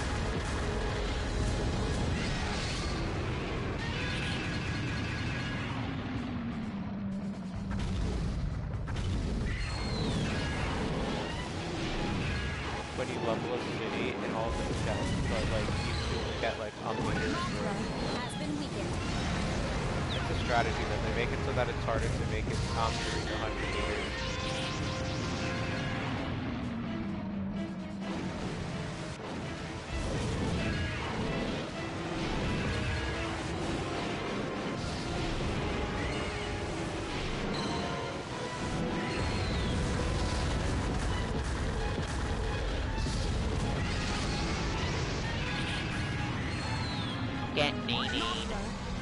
When you level a city in all of the challenges, but like you get like meters. Has been weakened. It's a strategy that they make it so that it's harder to make it to reach 100 meters.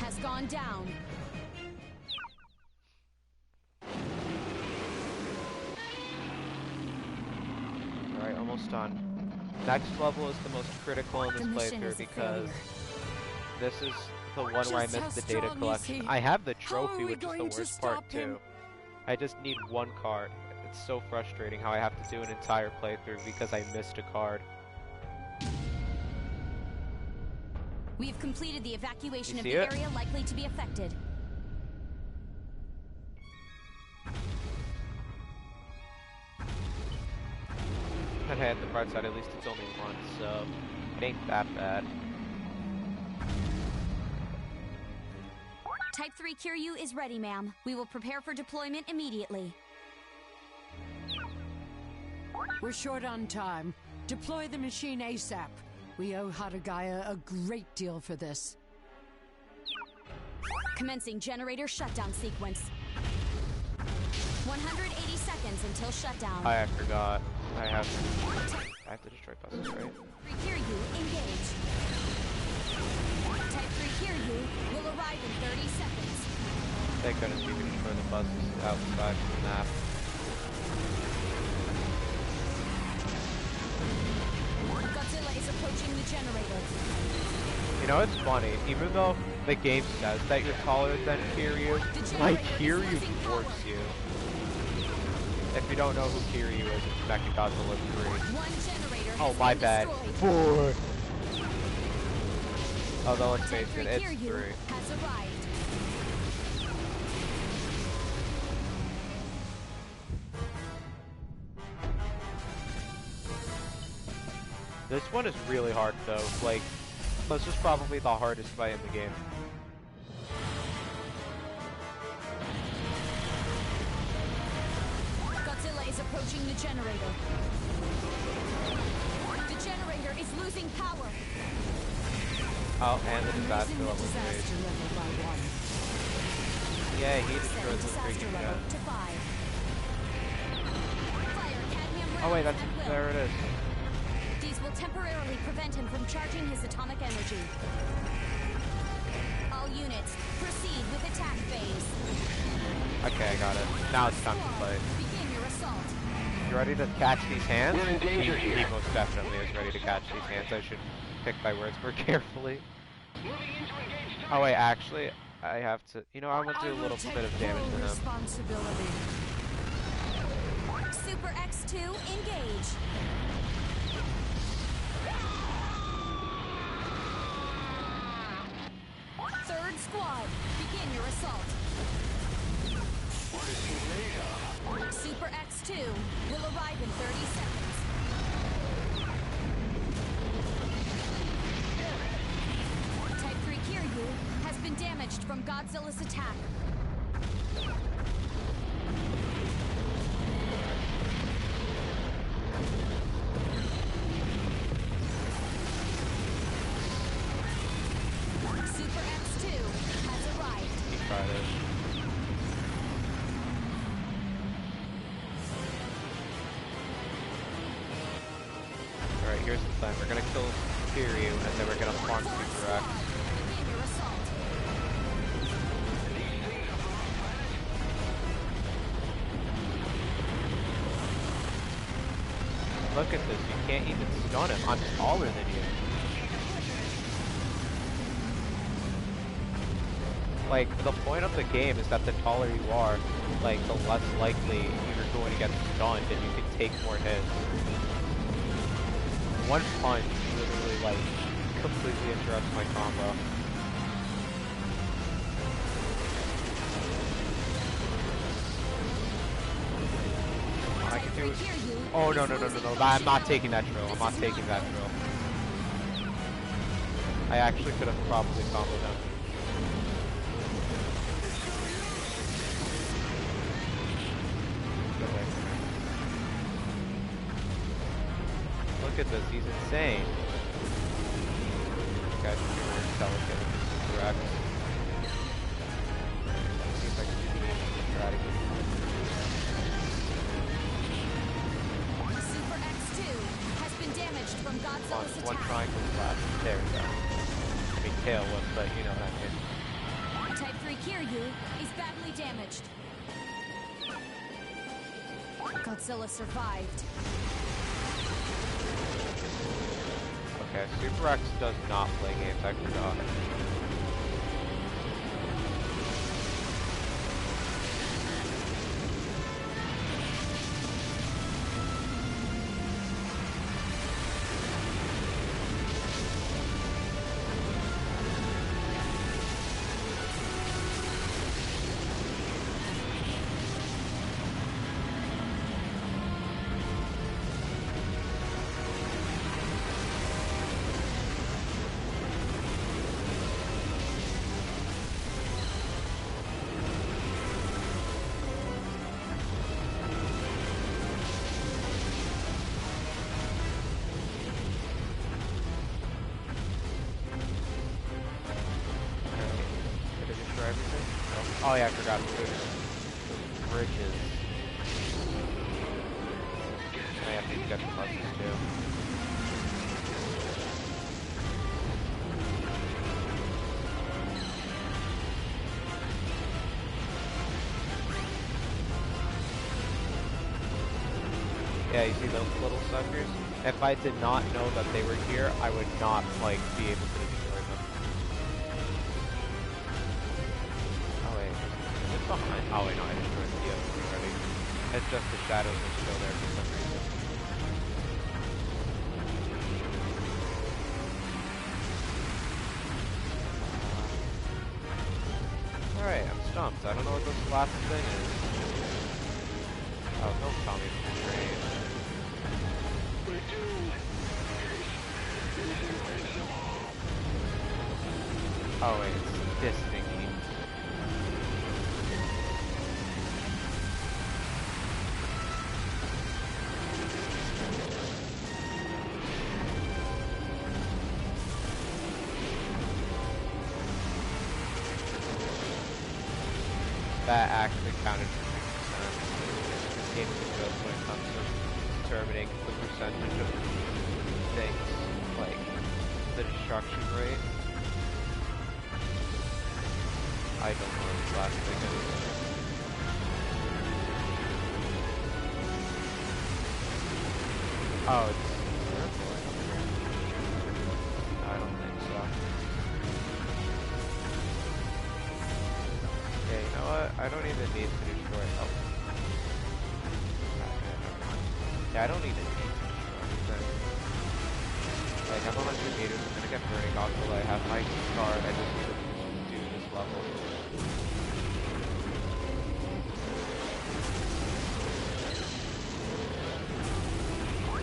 Has gone down. Alright, almost done. Next level is the most critical in this playthrough because this is the one where I missed the data collection. I have the trophy, which is the worst part too. I just need one card. It's so frustrating how I have to do an entire playthrough because I missed a card. We have completed the evacuation of the it? area likely to be affected. But hey, at the bright side, at least it's only one, so it ain't that bad. Type 3 Kiryu is ready, ma'am. We will prepare for deployment immediately. We're short on time. Deploy the machine ASAP. We owe Hatagaya a great deal for this. Commencing generator shutdown sequence. 180 seconds until shutdown. I forgot. I have to destroy buses, right? 3 Kiryu, engage. Type 3 Kiryu will arrive in 30 seconds. Thank goodness you can destroy the buses outside the map. Godzilla is approaching the generator. You know, it's funny. Even though the game says that you're taller than Kiryu, like Kiryu dwarfs you. If you don't know who Kiryu is, it's Mechagodzilla 3. One generator Oh, has my been bad. destroyed. 4. Although let's face Type 3 it, it's Kiryu 3. has arrived. This one is really hard though. Like, this is probably the hardest fight in the game. Godzilla is approaching the generator. The generator is losing power. Oh, and the disaster Raising the level disaster 3. level by 1. Yeah, he Set destroyed the disaster freaking level gun. to 5. Fire cadmium rounds Oh wait, that's at will. there it is. These will temporarily prevent him from charging his atomic energy. All units, proceed with attack phase. Okay, I got it. Now it's time to Squad, fight. begin your assault. You ready to catch these hands? We're in danger He here. most definitely is ready to catch these hands. I should pick my words more carefully. Moving into engaged Oh wait, actually, I have to. You know, I'm gonna do a little bit of damage to him. Responsibility. Super X2, engage. Third squad, begin your assault. Super X2 will arrive in 30 seconds. Type 3 Kiryu has been damaged from Godzilla's attack. Super X2 has arrived. He tried it. Alright, here's the thing. We're gonna kill Kiryu, and then we're gonna farm Super X. Begin your assault. Look at this. You can't even stun him. I'm taller than you. Like, the point of the game is that the taller you are, like, the less likely you're going to get stunned and you can take more hits. One punch literally, like, completely interrupts my combo. I can do it. Oh, no. I'm not taking that drill. I'm not taking that drill. I actually could have probably comboed him. Look at this, he's insane. This guy's super intelligent, correct. Let's see if I can do the strategy. Super X2 has been damaged from Godzilla's attack. One triangle flash. There we go. I mean tail whip, but you know what I mean. Type 3 Kiryu is badly damaged. Godzilla survived. Okay, Super X does not play games, I forgot. Oh yeah, I forgot the bridges. I have to get the buses too. Yeah, you see those little suckers? If I did not know that they were here, I would not, like, be able to destroy them. Oh wait, is it behind? Oh wait, no, I destroyed the other already. It's just the shadows are still there for some reason. Alright, I'm stumped. I don't know what this last thing is. Oh, don't tell me it's a train. Oh wait, it's this thingy. That actually counted for 3%. This game is good when it comes to determining the percentage of things, like the destruction rate. I don't know what the last thing is. Oh, it's circle. I don't think so. Okay, you know what? I don't even need to destroy it. Oh. Yeah, I don't even need to destroy anything. Like, I'm 100 meters, I'm gonna get burning Godzilla, I have my card, I just need to do this level.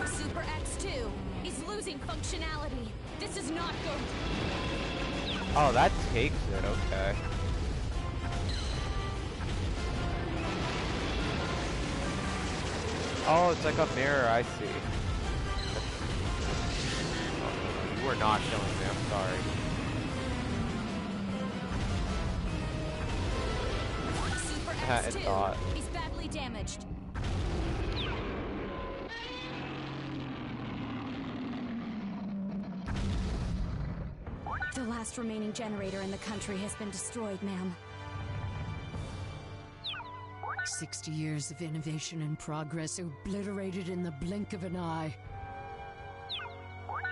Super X2 is losing functionality. This is not good. Oh, that takes it, okay. Oh, it's like a mirror, I see. Oh, you were not killing me, I'm sorry. Super It thought. X2 is badly damaged. The last remaining generator in the country has been destroyed, ma'am. 60 years of innovation and progress obliterated in the blink of an eye.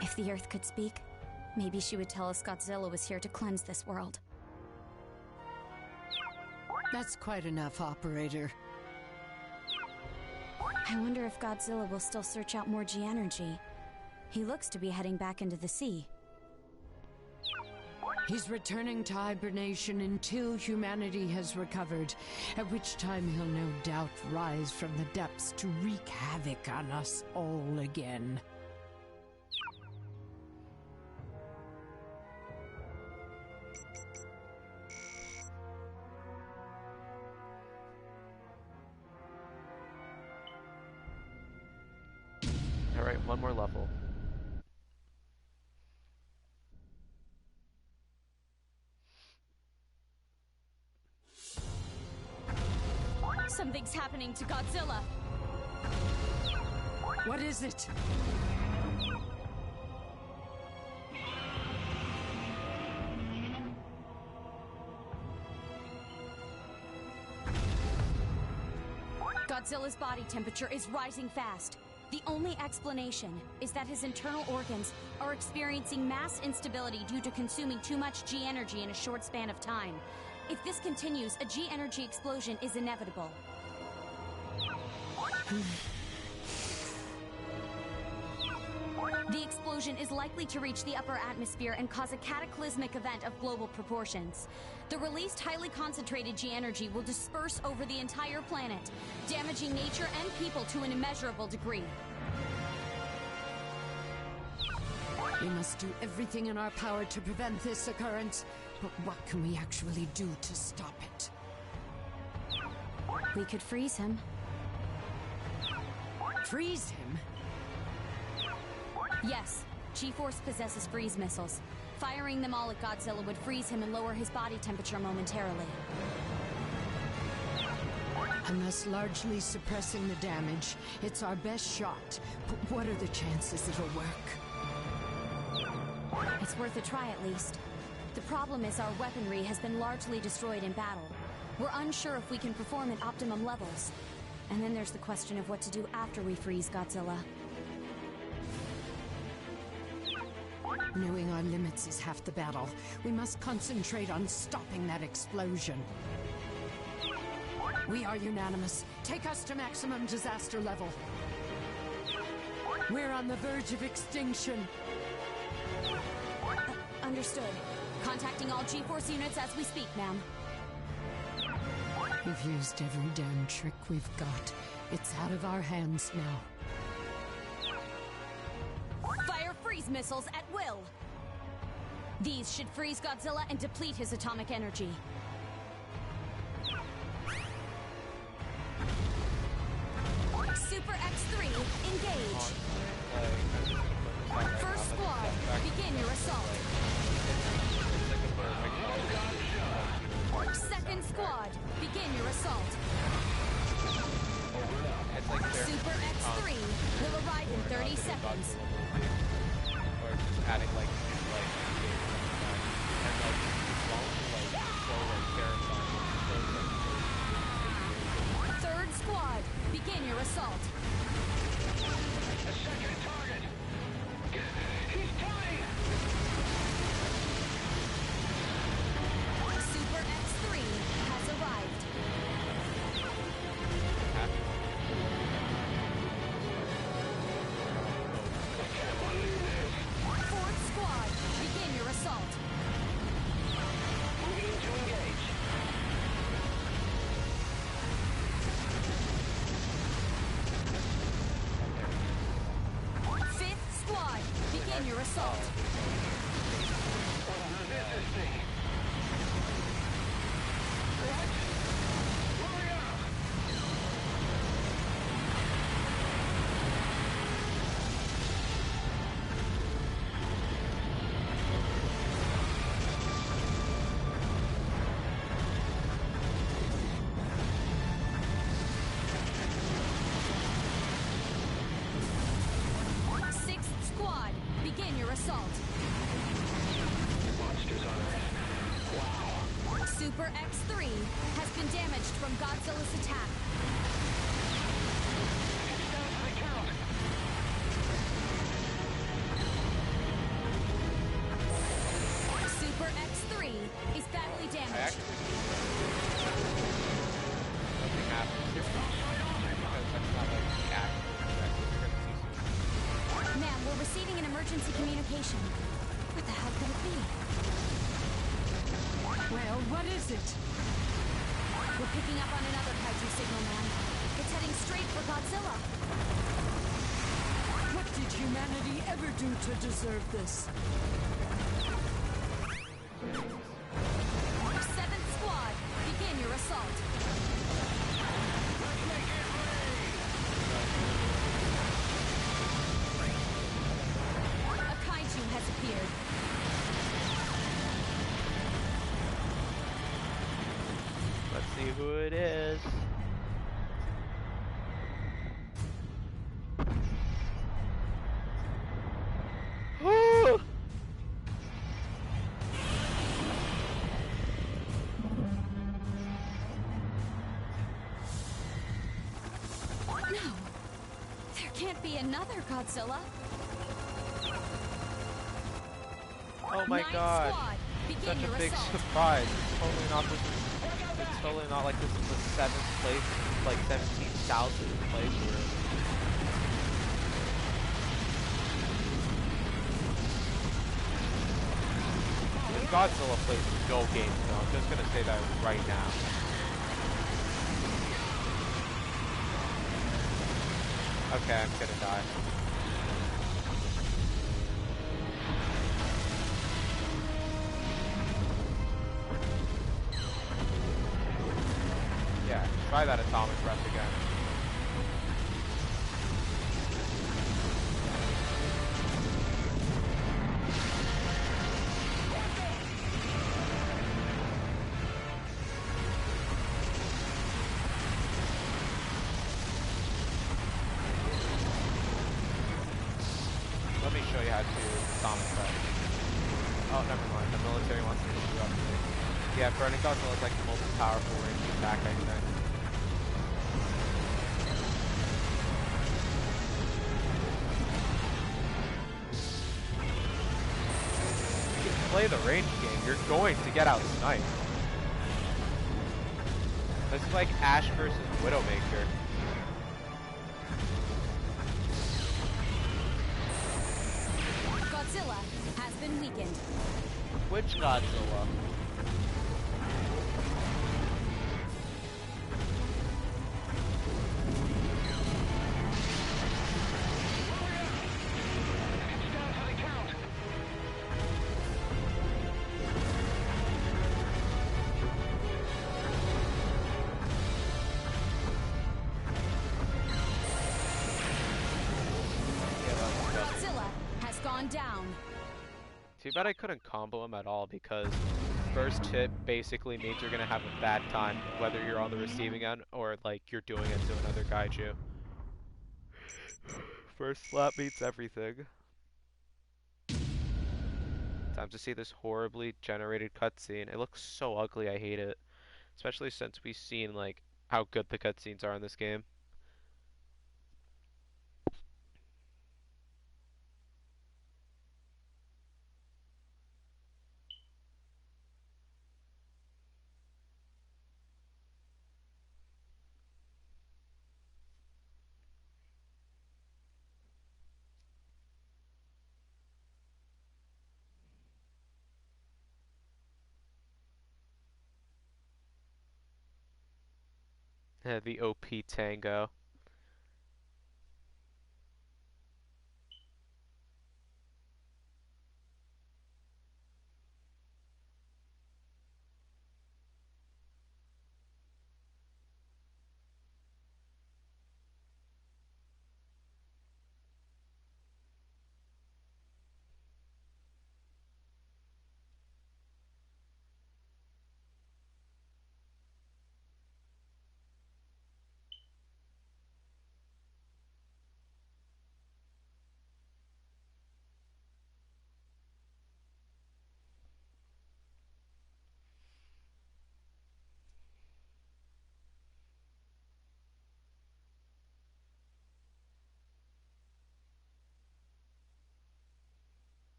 If the Earth could speak, maybe she would tell us Godzilla was here to cleanse this world. That's quite enough, operator. I wonder if Godzilla will still search out more G-energy. He looks to be heading back into the sea. He's returning to hibernation until humanity has recovered, at which time he'll no doubt rise from the depths to wreak havoc on us all again. Alright, one more level. Something's happening to Godzilla! What is it? Godzilla's body temperature is rising fast. The only explanation is that his internal organs are experiencing mass instability due to consuming too much G-energy in a short span of time. If this continues, a G-energy explosion is inevitable. The explosion is likely to reach the upper atmosphere and cause a cataclysmic event of global proportions. The released highly concentrated G-energy will disperse over the entire planet, damaging nature and people to an immeasurable degree. We must do everything in our power to prevent this occurrence, but what can we actually do to stop it? We could freeze him. Freeze him? Yes, G-Force possesses freeze missiles. Firing them all at Godzilla would freeze him and lower his body temperature momentarily. Unless largely suppressing the damage, it's our best shot. But what are the chances it'll work? It's worth a try at least. The problem is our weaponry has been largely destroyed in battle. We're unsure if we can perform at optimum levels. And then there's the question of what to do after we freeze Godzilla. Knowing our limits is half the battle. We must concentrate on stopping that explosion. We are unanimous. Take us to maximum disaster level. We're on the verge of extinction. Understood. Contacting all G-Force units as we speak, ma'am. We've used every damn trick we've got. It's out of our hands now. Fire freeze missiles at will! These should freeze Godzilla and deplete his atomic energy. Super X3, engage! First squad, begin your assault. Second squad, begin your assault. Super X3 will arrive in 30 seconds. Or just adding like and like so terrifying. Third squad, begin your assault. A second target! He's dying! Super X3 has arrived. Fourth squad, begin your assault. Moving to engage. Fifth squad, begin your assault. Resisting. What? Hurry up! Sixth squad, begin your assault. Watch boosters on it. Super X3 has been damaged from Godzilla's attack. It's down to the count. Super X3 is badly I damaged. actually nothing happens because that's not like the actual objective you're gonna see soon. Ma'am, we're receiving an emergency communication. What the hell could it be? Well, what is it? We're picking up on another kaiju signal, ma'am. It's heading straight for Godzilla. What did humanity ever do to deserve this? 7th Squad, begin your assault. A kaiju has appeared. Let's see who it is. No, there can't be another Godzilla. Oh my 9th god. Squad, begin Such your a big assault. surprise. It's totally not like this is the 7th place, it's like 17,000th place we're in. This Godzilla plays no games though, I'm just gonna say that right now. Okay, I'm gonna die. Yeah, try that atomic breath again. Let me show you how to atomic breath. Oh, never mind. The military wants to do up to me. Yeah, Burning Godzilla is like the most powerful ranged attack, I think. You can play the range game, you're going to get out sniped. This is like Ash versus Widowmaker. Godzilla has been weakened. Which Godzilla? It's down to the count. Yeah, that was Godzilla has gone down. Too bad I couldn't combo him at all because first hit basically means you're gonna have a bad time whether you're on the receiving end or like you're doing it to another kaiju. First slap means everything. Time to see this horribly generated cutscene. It looks so ugly, I hate it. Especially since we've seen like how good the cutscenes are in this game. The OP Tango.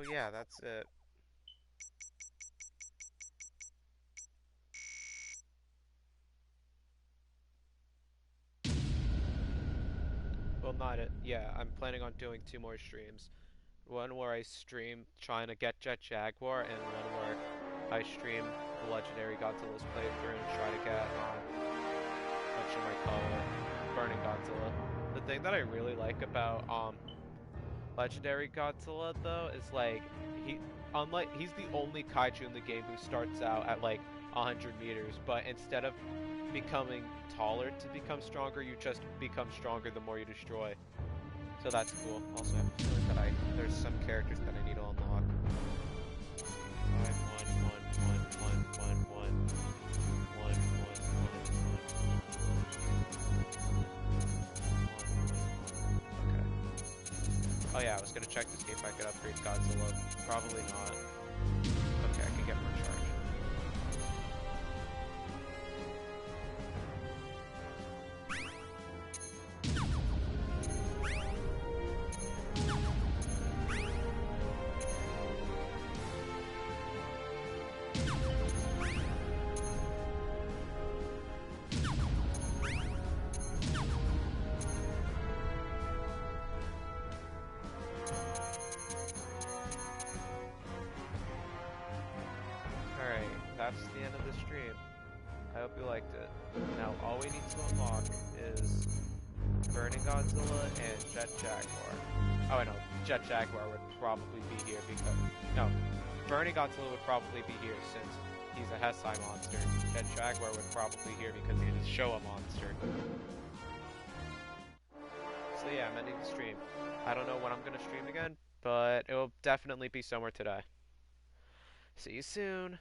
So yeah, that's it. Well, not it. Yeah, I'm planning on doing 2 more streams. One where I stream trying to get Jet Jaguar, and one where I stream the Legendary Godzilla's playthrough and try to get, whatchamacallit, Burning Godzilla. The thing that I really like about, Legendary Godzilla, though, is, like, he's the only kaiju in the game who starts out at, like, 100 meters, but instead of becoming taller to become stronger, you just become stronger the more you destroy. So that's cool. Also, I have a feeling that there's some characters that I need to unlock. 5, 1, 1, 1, 1, 1, 1, 1, 1, 1, 1. Okay. Oh yeah, I was gonna check to see if I could upgrade Godzilla. Probably not. Okay, I can get more charge. Alright, that's the end of the stream. I hope you liked it. Now, all we need to unlock is Burning Godzilla and Jet Jaguar. Oh, I know, Jet Jaguar would probably be here because... No, Burning Godzilla would probably be here since he's a Hesai monster. Jet Jaguar would probably be here because he's a Showa monster. So yeah, I'm ending the stream. I don't know when I'm going to stream again, but it will definitely be somewhere today. See you soon!